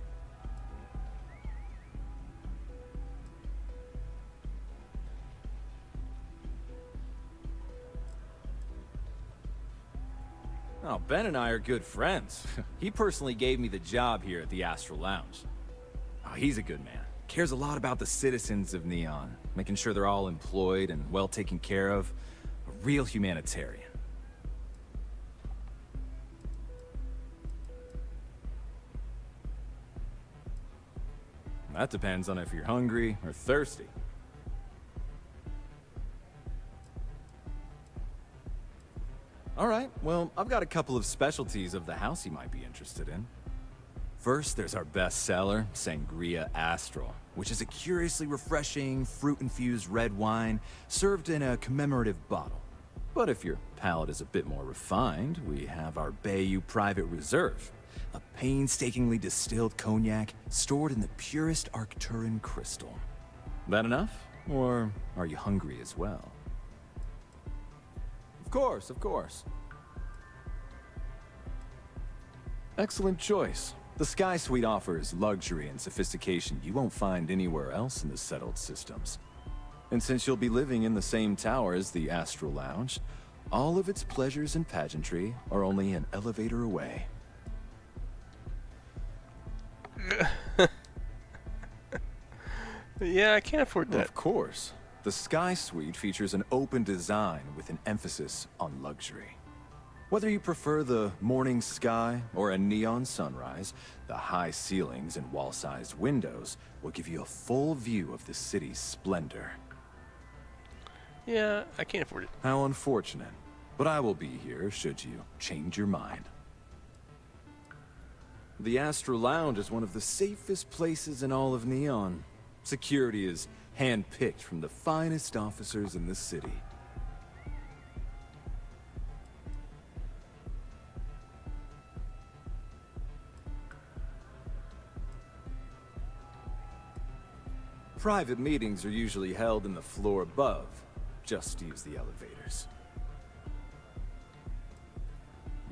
Oh, Ben and I are good friends. He personally gave me the job here at the Astral Lounge. Oh, he's a good man. Cares a lot about the citizens of Neon, making sure they're all employed and well taken care of. A real humanitarian. That depends on if you're hungry or thirsty. All right, well, I've got a couple of specialties of the house you might be interested in. First, there's our best seller, Sangria Astral, which is a curiously refreshing, fruit-infused red wine served in a commemorative bottle. But if your palate is a bit more refined, we have our Bayou Private Reserve, a painstakingly distilled cognac stored in the purest Arcturan crystal. That enough? Or are you hungry as well? Of course, of course. Excellent choice. The Sky Suite offers luxury and sophistication you won't find anywhere else in the settled systems. And since you'll be living in the same tower as the Astral Lounge, all of its pleasures and pageantry are only an elevator away. Yeah, I can't afford that. Of course. The Sky Suite features an open design with an emphasis on luxury. Whether you prefer the morning sky or a neon sunrise, the high ceilings and wall-sized windows will give you a full view of the city's splendor. Yeah, I can't afford it. How unfortunate. But I will be here should you change your mind. The Astral Lounge is one of the safest places in all of Neon. Security is hand-picked from the finest officers in the city. Private meetings are usually held in the floor above. Just use the elevators.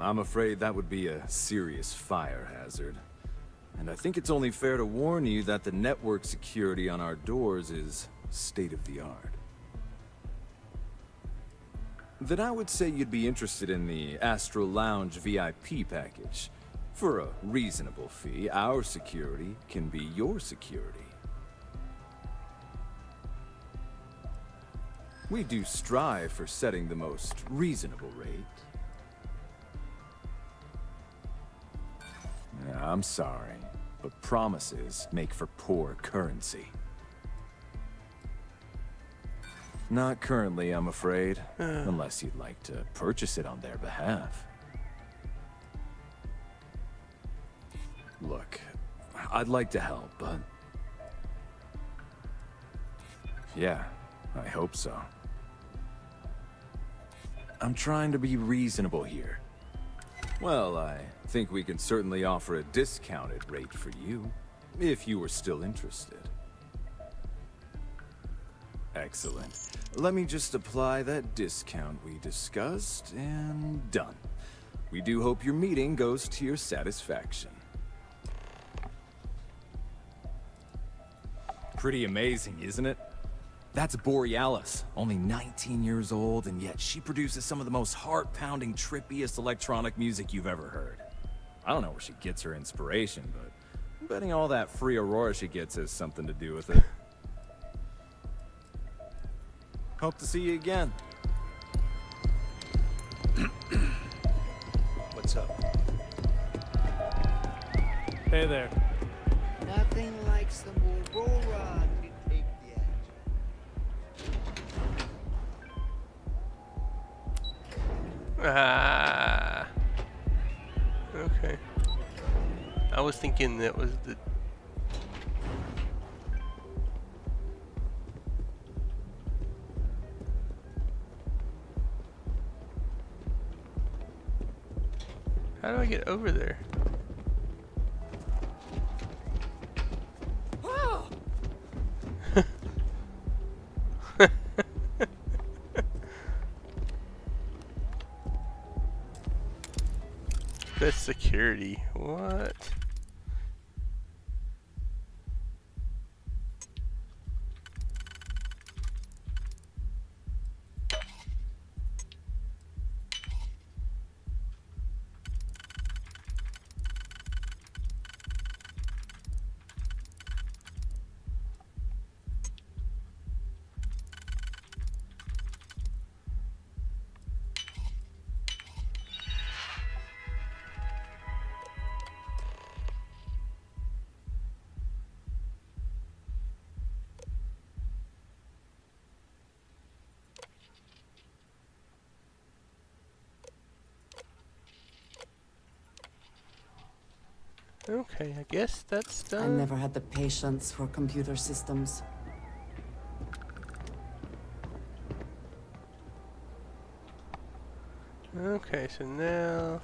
I'm afraid that would be a serious fire hazard. And I think it's only fair to warn you that the network security on our doors is state-of-the-art. Then I would say you'd be interested in the Astral Lounge VIP package. For a reasonable fee, our security can be your security. We do strive for setting the most reasonable rate. I'm sorry, but promises make for poor currency. Not currently, I'm afraid, unless you'd like to purchase it on their behalf. Look, I'd like to help, but... yeah, I hope so. I'm trying to be reasonable here. Well, I think we can certainly offer a discounted rate for you, if you were still interested. Excellent. Let me just apply that discount we discussed, and done. We do hope your meeting goes to your satisfaction. Pretty amazing, isn't it? That's Borealis, only 19 years old, and yet she produces some of the most heart-pounding, trippiest electronic music you've ever heard. I don't know where she gets her inspiration, but I'm betting all that free Aurora she gets has something to do with it. Hope to see you again. What's up? Hey there. Nothing like some Aurora to take the edge. Ah. Okay. I was thinking that was the... How do I get over there? Best security. What? Okay, I guess that's done. I never had the patience for computer systems. Okay, so now...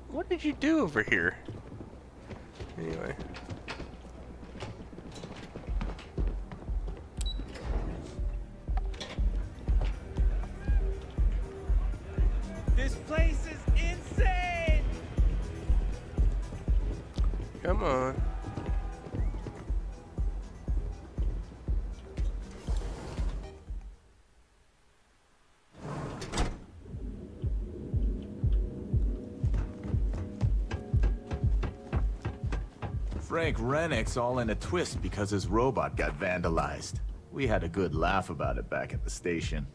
What did you do over here? Anyway. This place is insane! Come on. Frank Rennick's all in a twist because his robot got vandalized. We had a good laugh about it back at the station.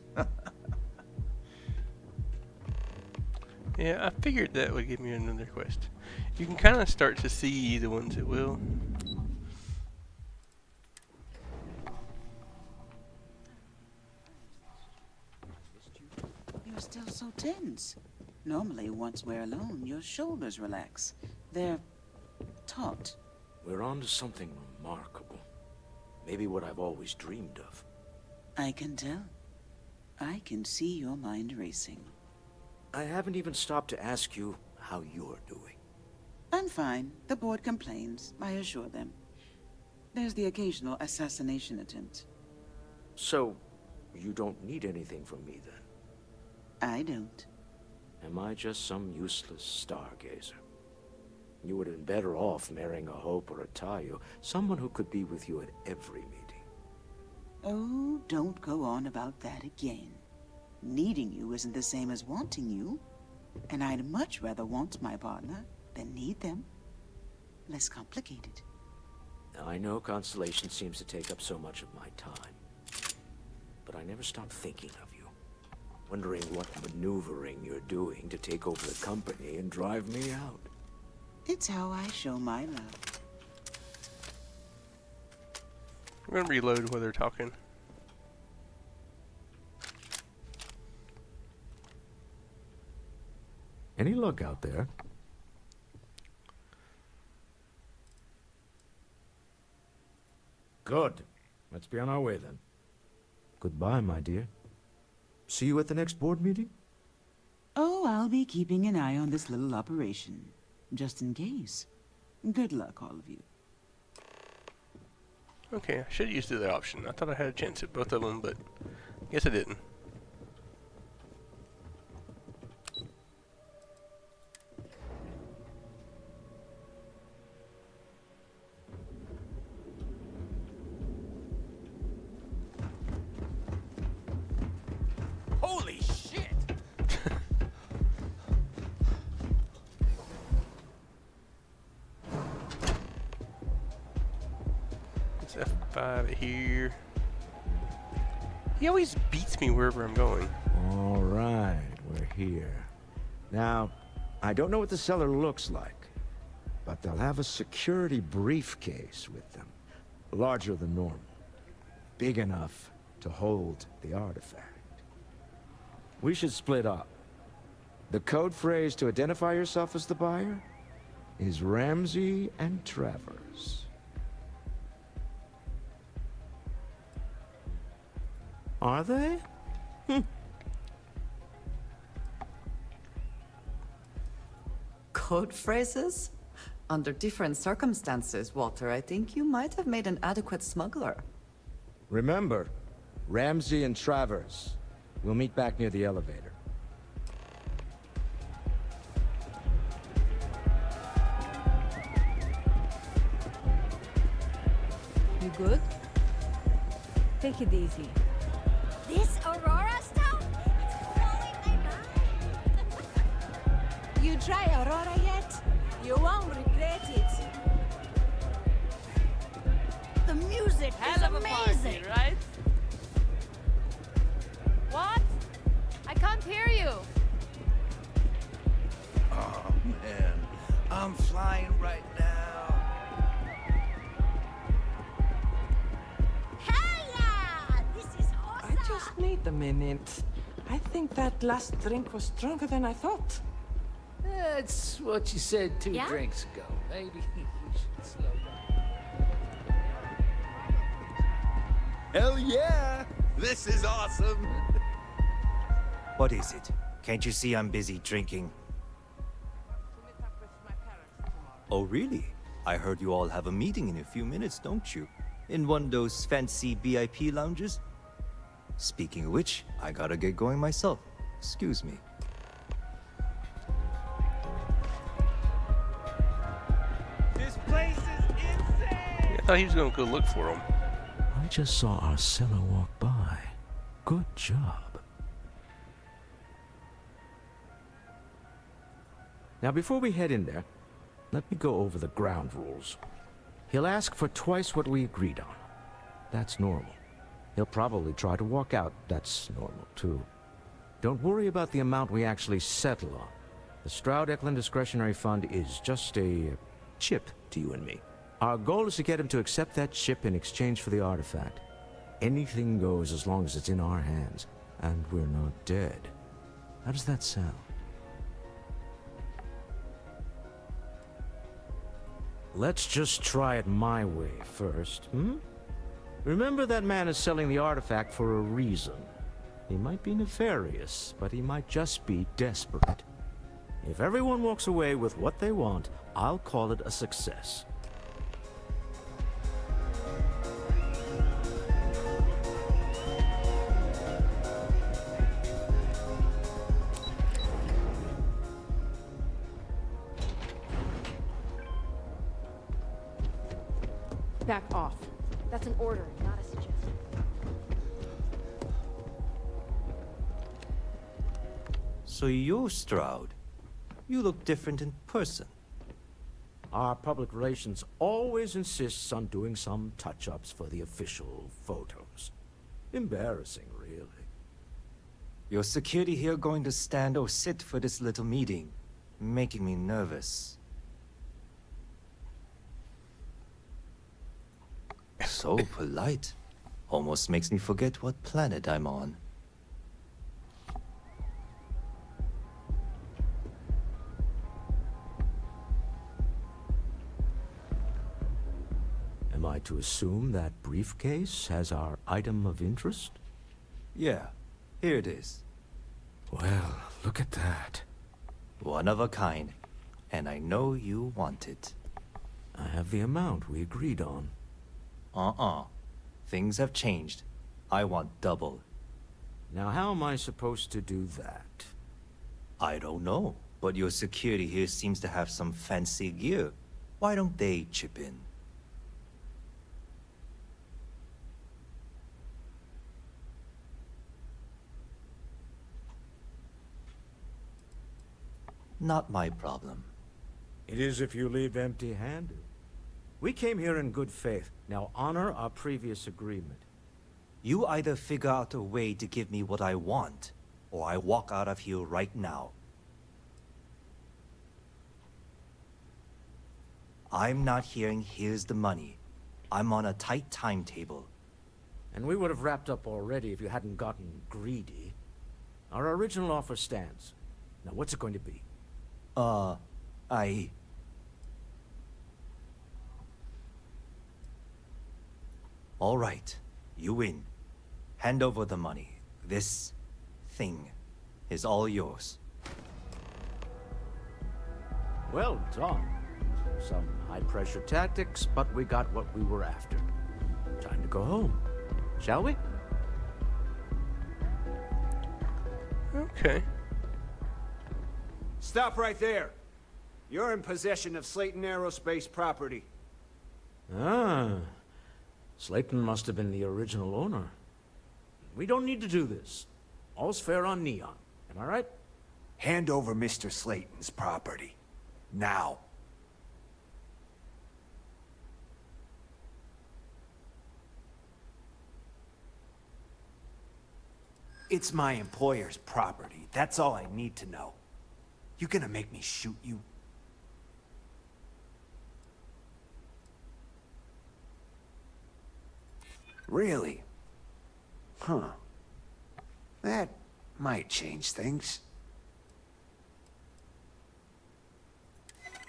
Yeah, I figured that would give me another quest. You can kind of start to see the ones that will. You're still so tense. Normally, once we're alone, your shoulders relax. They're taut. We're on to something remarkable. Maybe what I've always dreamed of. I can tell. I can see your mind racing. I haven't even stopped to ask you how you're doing. I'm fine. The board complains. I assure them. There's the occasional assassination attempt. So, you don't need anything from me then? I don't. Am I just some useless stargazer? You would have been better off marrying a Hope or a Tayo, someone who could be with you at every meeting. Oh, don't go on about that again. Needing you isn't the same as wanting you. And I'd much rather want my partner than need them. Less complicated. I know Constellation seems to take up so much of my time. But I never stop thinking of you. Wondering what maneuvering you're doing to take over the company and drive me out. It's how I show my love. I'm gonna reload while they're talking. Any luck out there? Good. Let's be on our way then. Goodbye, my dear. See you at the next board meeting? Oh, I'll be keeping an eye on this little operation. Just in case. Good luck, all of you. Okay, I should have used the other option. I thought I had a chance at both of them, but I guess I didn't. Press F5 here. He always beats me wherever I'm going. All right, we're here. Now, I don't know what the cellar looks like, but they'll have a security briefcase with them. Larger than normal. Big enough to hold the artifact. We should split up. The code phrase to identify yourself as the buyer is Ramsey and Travers. Are they? Code phrases? Under different circumstances, Walter, I think you might have made an adequate smuggler. Remember, Ramsey and Travers. We'll meet back near the elevator. You good? Take it easy. This Aurora stuff? It's blowing my mind. You try Aurora yet? You won't regret it. The music is Hell of a amazing. party, right? What? I can't hear you. Oh, man. I'm flying right now. Hell yeah! This is awesome. I just need a minute. I think that last drink was stronger than I thought. That's what you said 2 Yeah? drinks ago. Maybe you should slow down. Hell yeah! This is awesome! What is it? Can't you see I'm busy drinking? Oh, really? I heard you all have a meeting in a few minutes, don't you? In one of those fancy VIP lounges? Speaking of which, I gotta get going myself. Excuse me. This place is insane! I thought he was going to go look for him. I just saw our cellar walk by. Good job. Now, before we head in there, let me go over the ground rules. He'll ask for twice what we agreed on. That's normal. He'll probably try to walk out. That's normal, too. Don't worry about the amount we actually settle on. The Stroud-Eklund Discretionary Fund is just a chip to you and me. Our goal is to get him to accept that chip in exchange for the artifact. Anything goes as long as it's in our hands, and we're not dead. How does that sound? Let's just try it my way first, Remember that man is selling the artifact for a reason. He might be nefarious, but he might just be desperate. If everyone walks away with what they want, I'll call it a success. Back off. That's an order, not a suggestion. So you're Stroud. You look different in person. Our public relations always insists on doing some touch-ups for the official photos. Embarrassing, really. Your security here going to stand or sit for this little meeting, making me nervous. So polite. Almost makes me forget what planet I'm on. Am I to assume that briefcase has our item of interest? Yeah, here it is. Well, look at that. One of a kind. And I know you want it. I have the amount we agreed on. Things have changed. I want double. Now, how am I supposed to do that? I don't know, but your security here seems to have some fancy gear. Why don't they chip in? Not my problem. It is if you leave empty-handed. We came here in good faith. Now honor our previous agreement. You either figure out a way to give me what I want, or I walk out of here right now. I'm not hearing here's the money. I'm on a tight timetable. And we would have wrapped up already if you hadn't gotten greedy. Our original offer stands. Now what's it going to be? All right, you win. Hand over the money. This thing is all yours. Well done. Some high-pressure tactics, but we got what we were after. Time to go home. Shall we? Okay. Stop right there. You're in possession of Slayton Aerospace property. Ah. Slayton must have been the original owner. We don't need to do this. All's fair on Neon. Am I right? Hand over Mr. Slayton's property. Now. It's my employer's property. That's all I need to know. You gonna make me shoot you? Really? Huh. That might change things.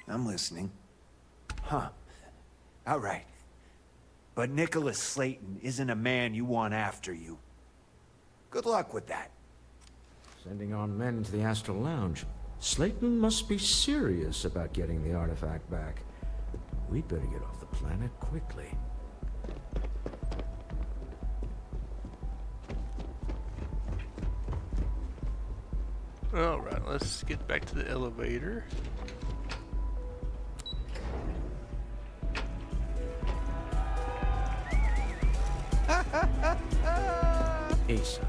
I'm listening. Huh. All right. But Nicholas Slayton isn't a man you want after you. Good luck with that. Sending our men to the Astral Lounge. Slayton must be serious about getting the artifact back. We'd better get off the planet quickly. Alright, let's get back to the elevator. Asa.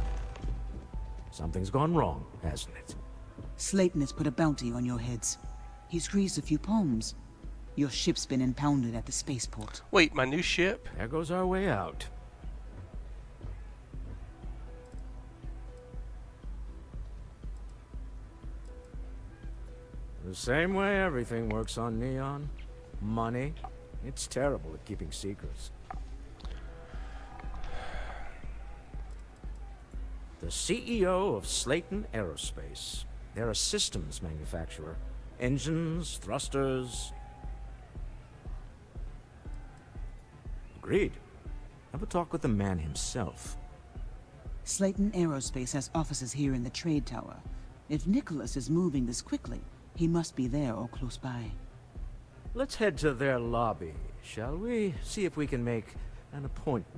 Something's gone wrong, hasn't it? Slayton has put a bounty on your heads. He's greased a few palms. Your ship's been impounded at the spaceport. Wait, my new ship? There goes our way out. The same way everything works on Neon. Money. It's terrible at keeping secrets. The CEO of Slayton Aerospace. They're a systems manufacturer. Engines, thrusters. Agreed. Have a talk with the man himself. Slayton Aerospace has offices here in the trade tower. If Nicholas is moving this quickly, he must be there or close by. Let's head to their lobby, shall we? See if we can make an appointment.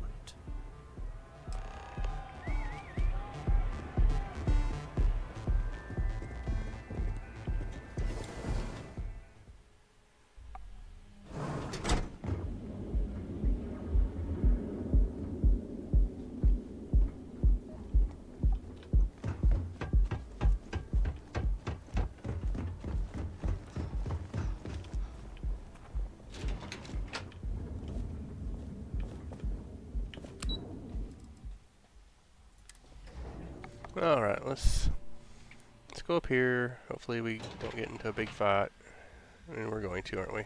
Alright, let's go up here. Hopefully we don't get into a big fight. And we're going to, aren't we?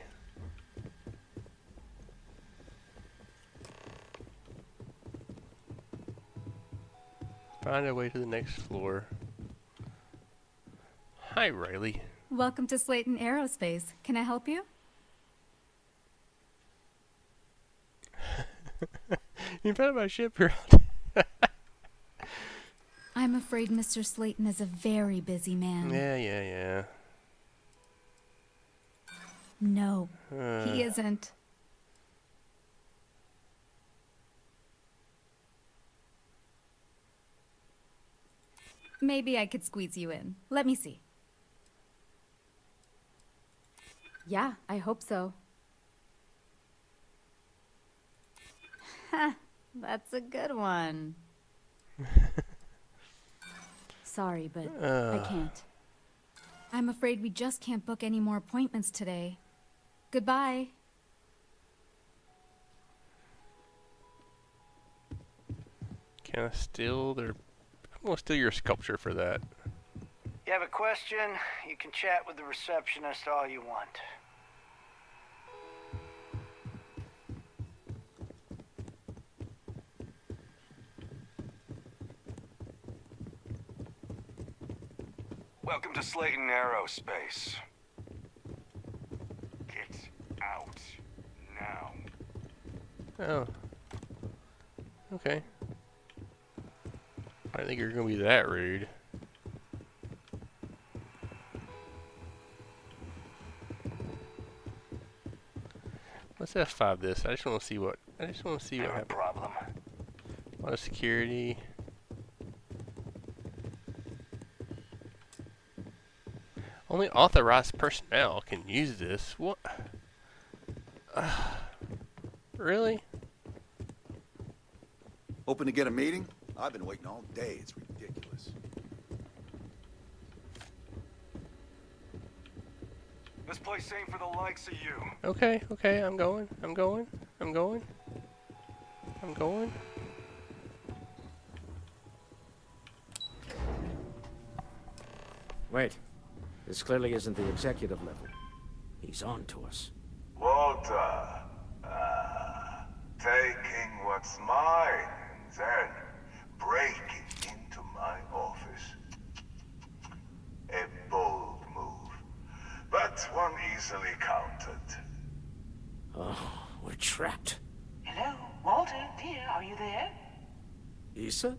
Find our way to the next floor. Hi, Riley. Welcome to Slayton Aerospace. Can I help you? You found my ship here. I'm afraid Mr. Slayton is a very busy man. Yeah. No, he isn't. Maybe I could squeeze you in. Let me see. Yeah, I hope so. Ha, that's a good one. Sorry, but I can't. I'm afraid we just can't book any more appointments today. Goodbye. Can I steal their... I'm gonna steal your sculpture for that. You have a question? You can chat with the receptionist all you want. Welcome to Slayton Aerospace. Get out now. Oh. Okay. I didn't think you were gonna be that rude. Let's F5 this. I just want to see what. I just want to see what happens. Problem. A lot of security. Only authorized personnel can use this. What? Really? Hoping to get a meeting? I've been waiting all day. It's ridiculous. This place ain't for the likes of you. Okay, okay, I'm going. Wait. This clearly isn't the executive level. He's on to us. Walter, taking what's mine and then breaking into my office. A bold move, but one easily countered. Oh, we're trapped. Hello, Walter, dear, are you there? Issa?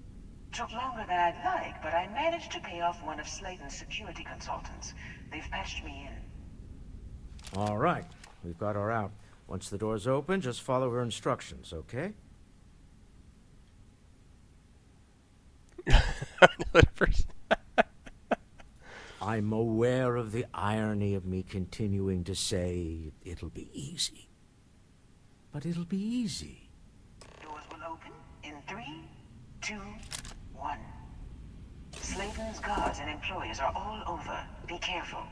Took longer than I'd like, but I managed to pay off one of Slayton's security consultants. They've patched me in. All right. We've got her out. Once the door's open, just follow her instructions, okay? I'm aware of the irony of me continuing to say it'll be easy. But it'll be easy. Doors will open in 3, 2, 1. Slayton's guards and employees are all over. Be careful.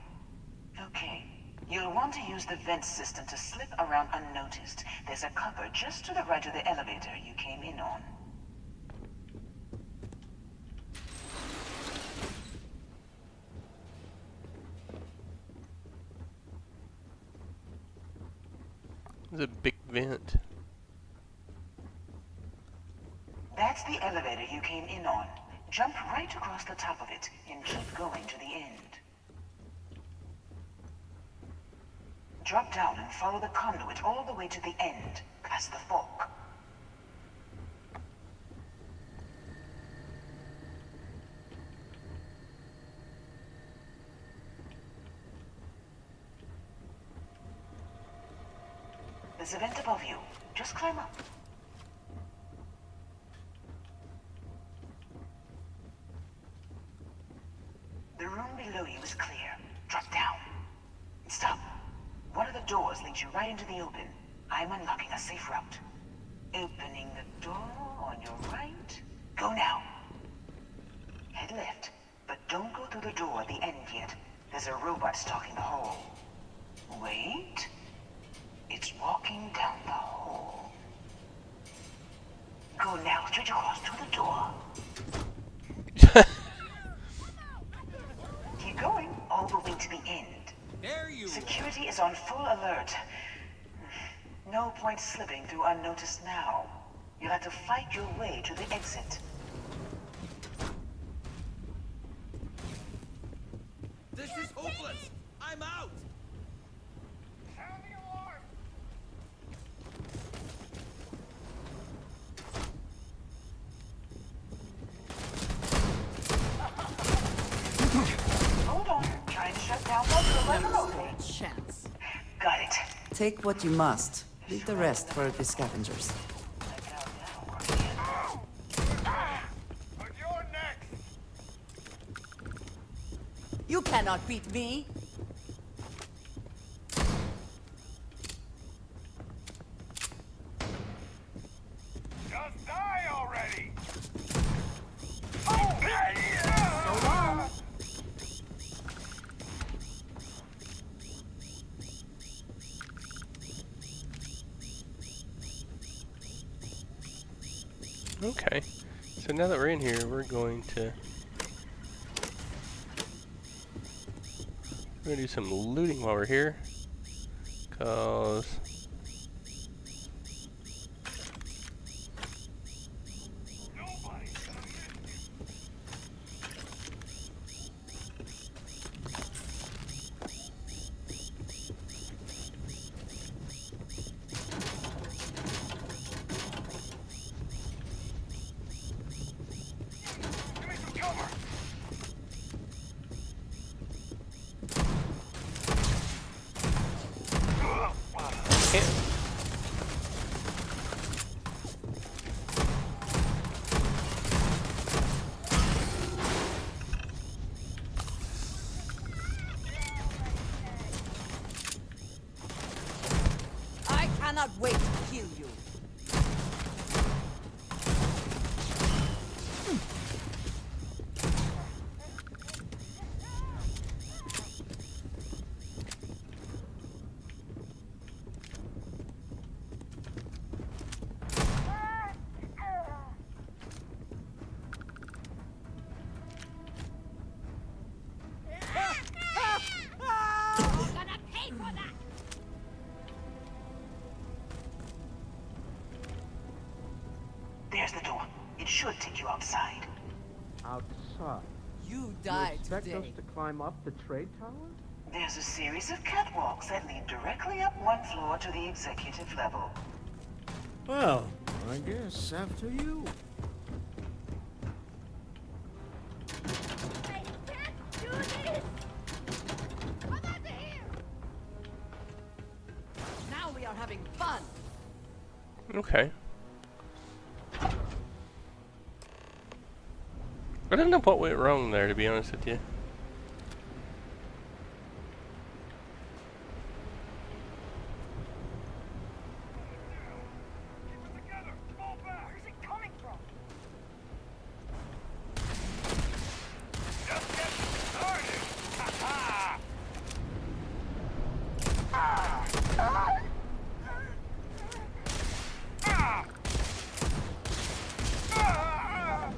Okay. You'll want to use the vent system to slip around unnoticed. There's a cupboard just to the right of the elevator you came in on. There's a big vent. That's the elevator you came in on. Jump right across the top of it and keep going to the end. Drop down and follow the conduit all the way to the end, past the fork. There's a vent above you. Just climb up. The room below you is clear. Drop down. Stop. One of the doors leads you right into the open. I'm unlocking a safe route. Opening the door on your right. Go now. Head left, but don't go through the door at the end yet. There's a robot stalking the hall. Wait. It's walking down the hall. Go now, straight across to the door. Keep going, all the way to the end. There you Security is on full alert. No point slipping through unnoticed now. You'll have to fight your way to the exit. This is hopeless. I'm out. Hold on, trying to shut down the chance. Got it. Take what you must. Leave the rest for the scavengers. You cannot beat me. Just die already. So long. Okay. So now that we're in here, we're going to do some looting while we're here, cause I cannot wait to kill you. There's the door. It should take you outside. Outside? You die expect today. us to climb up the trade tower? There's a series of catwalks that lead directly up one floor to the executive level. Well, I guess after you. I can't do this! Come out of here! Now we are having fun. okay. I don't know what went wrong there, to be honest with you. Where's it coming from? Just getting started! Ha-ha!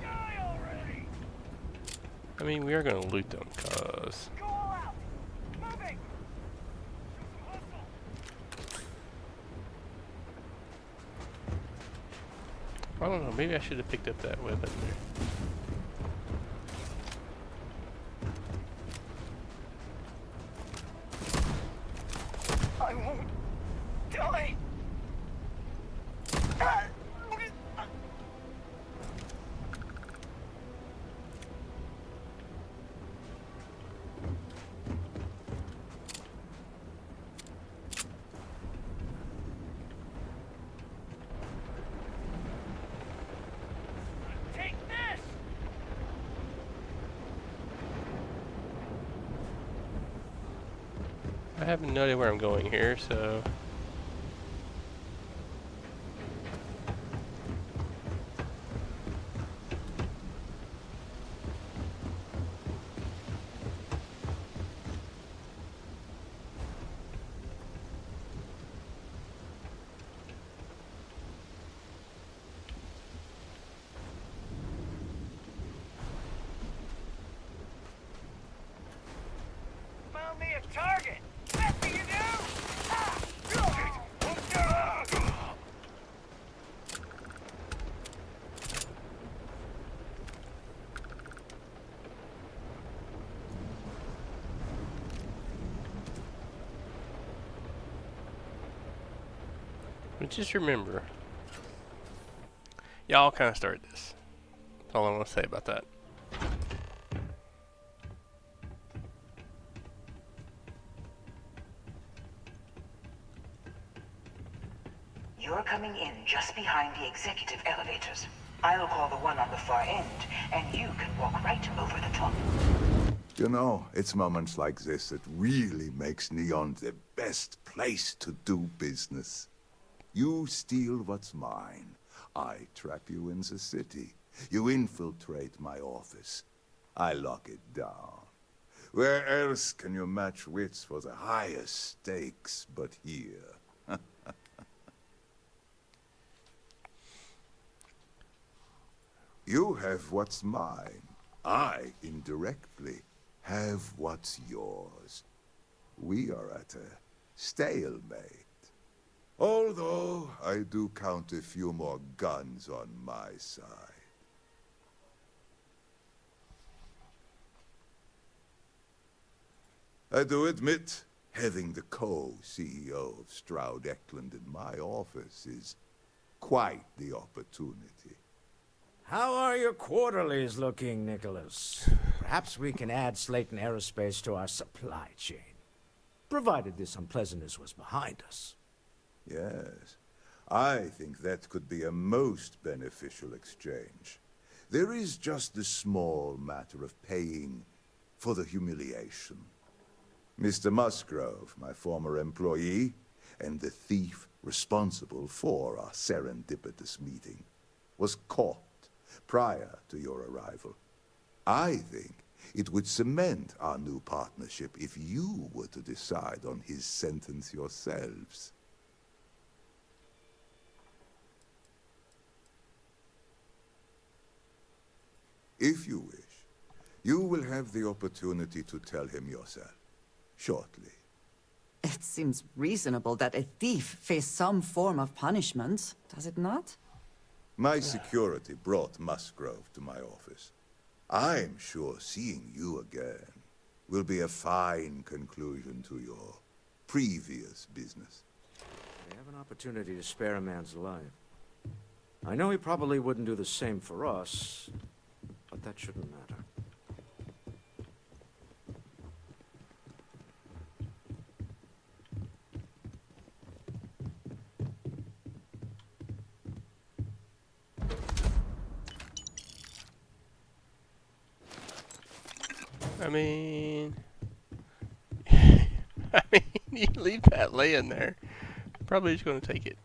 Die already! I mean, we are going to loot them, cause Go all out! Moving! I don't know. Maybe I should have picked up that weapon there. I won't die! Take this! I have no idea where I'm going here, so Found me a target! That's what you do! Ah! but just remember, y'all kind of started this. That's all I want to say about that. You're coming in just behind the executive elevators. I'll call the one on the far end, and you can walk right over the top. You know, it's moments like this that really makes Neon the best place to do business. You steal what's mine. I trap you in the city. You infiltrate my office. I lock it down. Where else can you match wits for the highest stakes but here? You have what's mine. I, indirectly, have what's yours. We are at a stalemate. Although, I do count a few more guns on my side. I do admit, having the co-CEO of Stroud Eklund in my office is quite the opportunity. How are your quarterlies looking, Nicholas? Perhaps we can add Slayton Aerospace to our supply chain, provided this unpleasantness was behind us. Yes, I think that could be a most beneficial exchange. There is just the small matter of paying for the humiliation. Mr. Musgrove, my former employee, and the thief responsible for our serendipitous meeting, was caught prior to your arrival. I think it would cement our new partnership if you were to decide on his sentence yourselves. If you wish, you will have the opportunity to tell him yourself, shortly. It seems reasonable that a thief face some form of punishment, does it not? My security brought Musgrove to my office. I'm sure seeing you again will be a fine conclusion to your previous business. We have an opportunity to spare a man's life. I know he probably wouldn't do the same for us, but that shouldn't matter. I mean, I mean, you leave that laying there. Probably just going to take it.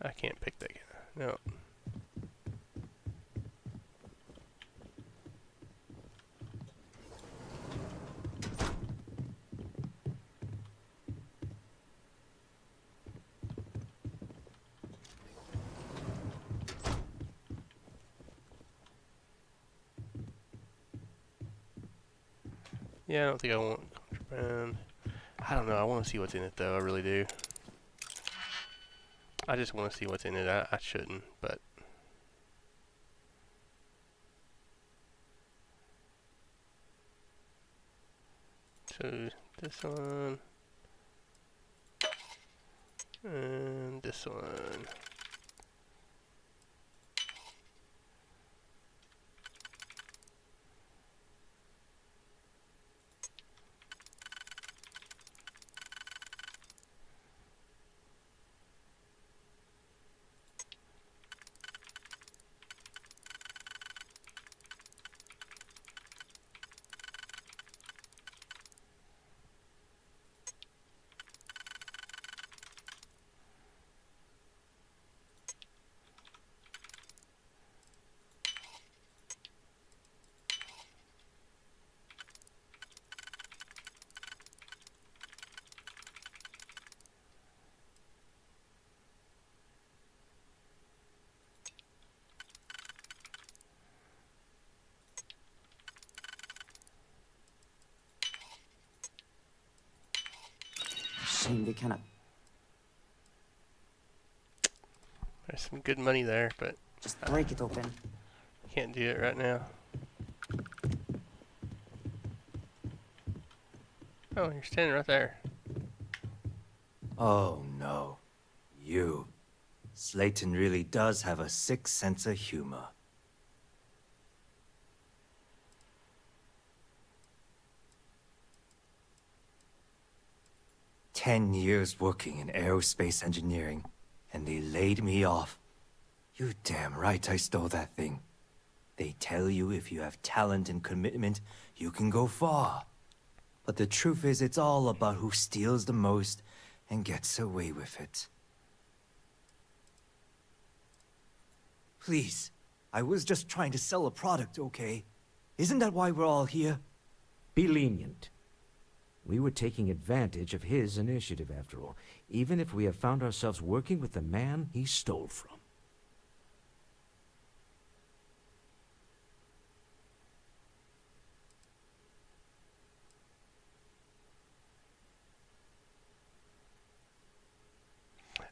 I can't pick that guy. No. Yeah, I don't think I want contraband. I don't know. I want to see what's in it, though. I really do. I just want to see what's in it. I shouldn't, but... So, this one... And this one... Shame they cannot. There's some good money there, but... Just break it open. Can't do it right now. Oh, you're standing right there. Oh no. You. Slayton really does have a sick sense of humor. "10 years working in aerospace engineering, and they laid me off. You damn right I stole that thing. They tell you if you have talent and commitment, you can go far. But the truth is, it's all about who steals the most and gets away with it. Please, I was just trying to sell a product, okay? Isn't that why we're all here?" Be lenient. We were taking advantage of his initiative, after all, even if we have found ourselves working with the man he stole from.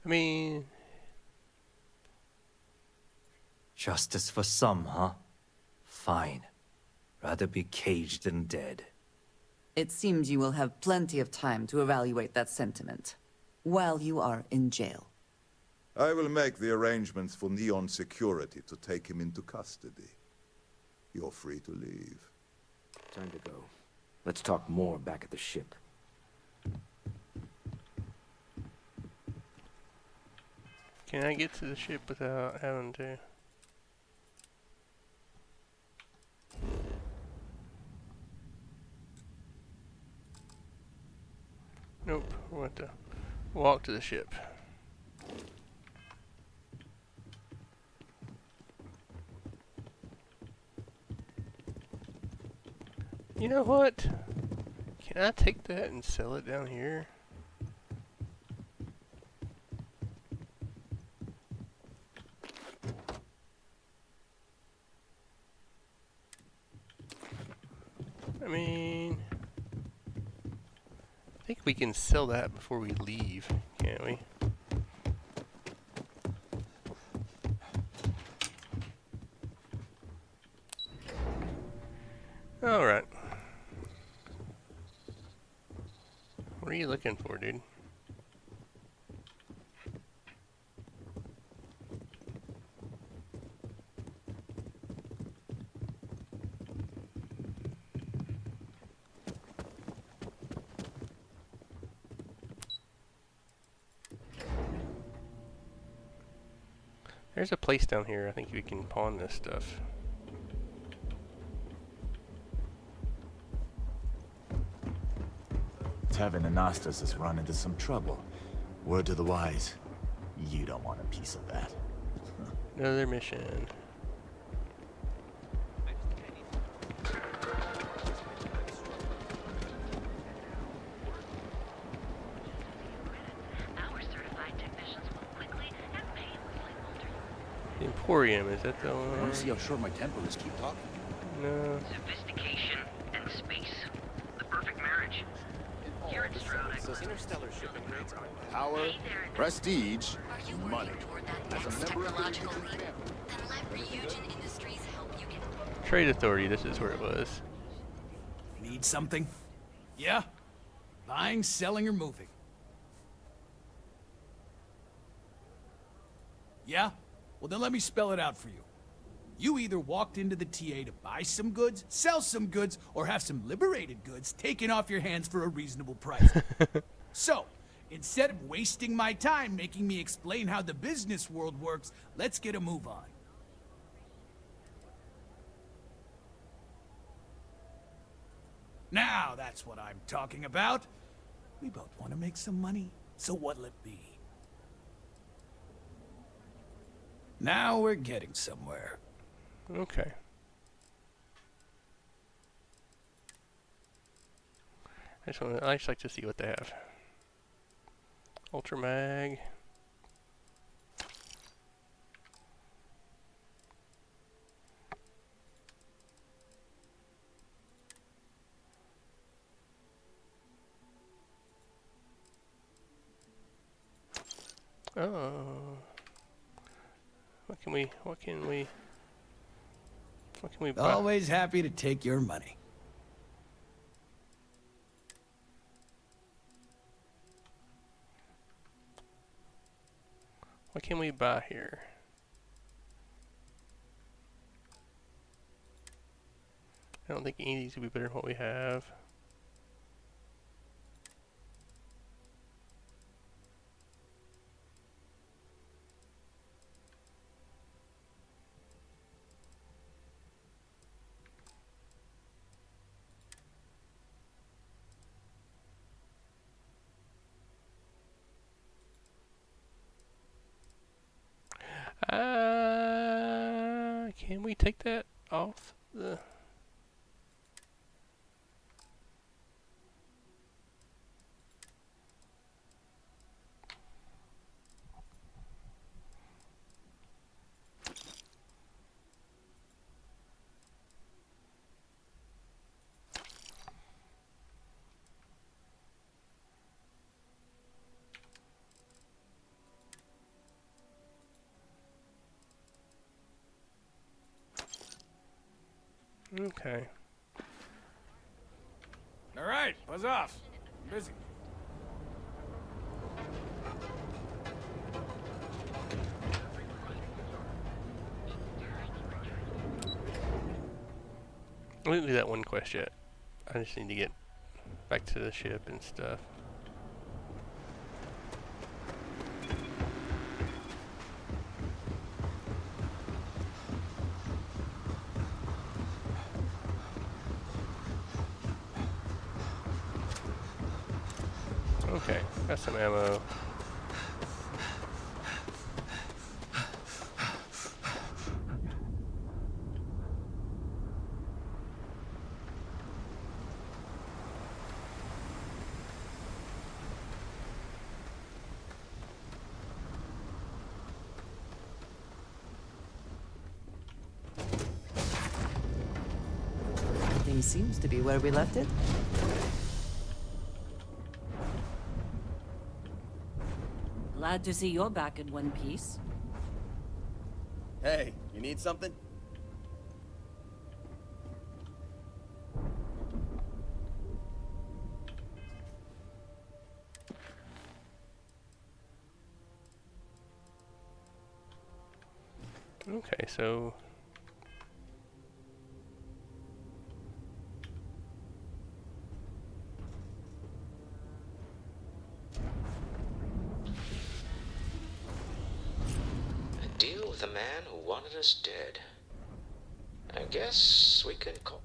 I mean... Justice for some, huh? Fine. Rather be caged than dead. It seems you will have plenty of time to evaluate that sentiment, while you are in jail. I will make the arrangements for Neon security to take him into custody. You're free to leave. Time to go. Let's talk more back at the ship. Can I get to the ship without having to... Nope, we're going to walk to the ship. You know what? Can I take that and sell it down here? I mean... I think we can sell that before we leave, can't we? Alright. What are you looking for, dude? There's a place down here I think we can pawn this stuff. Tevin and Nastas has run into some trouble. Word to the wise, you don't want a piece of that. Another mission. The Emporium, is that the one? I want to see how short my temper is. Keep talking. No. Sophistication and space. The perfect marriage. Here at Stroud, interstellar shipping rates are power, prestige, money. As a member of the Trade Authority, this is where it was. Need something? Yeah? Buying, selling, or moving? Yeah? Well, then let me spell it out for you. You either walked into the TA to buy some goods, sell some goods, or have some liberated goods taken off your hands for a reasonable price. So, instead of wasting my time making me explain how the business world works, let's get a move on. Now that's what I'm talking about. We both want to make some money, so what'll it be? Now we're getting somewhere. Okay. I just like to see what they have. Ultra Mag. Oh. What can we buy? Always happy to take your money. What can we buy here? I don't think any of these would be better than what we have. Can we take that off the... Okay. All right, buzz off. I'm busy. I didn't do that one quest yet. I just need to get back to the ship and stuff. Okay, got some ammo. Everything seems to be where we left it. Glad to see you're back in one piece. Hey, you need something? Okay, so A deal with a man who wanted us dead. I guess we can call...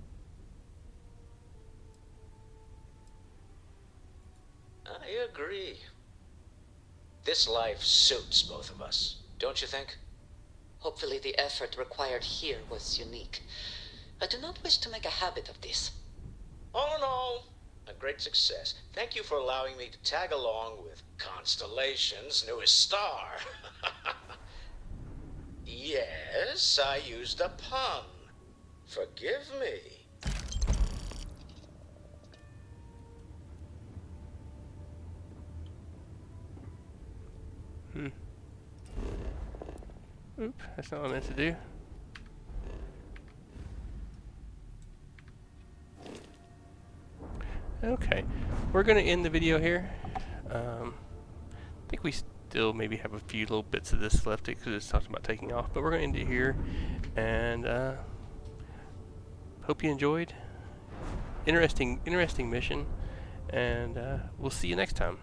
I agree. This life suits both of us, don't you think? Hopefully the effort required here was unique. I do not wish to make a habit of this. All in all, a great success. Thank you for allowing me to tag along with Constellation's newest star. Yes, I used a pun. Forgive me. Oop, that's not what I meant to do. Okay, we're going to end the video here. I think we still maybe have a few little bits of this left because it's talking about taking off, but we're going to end it here. And hope you enjoyed. Interesting mission, and we'll see you next time.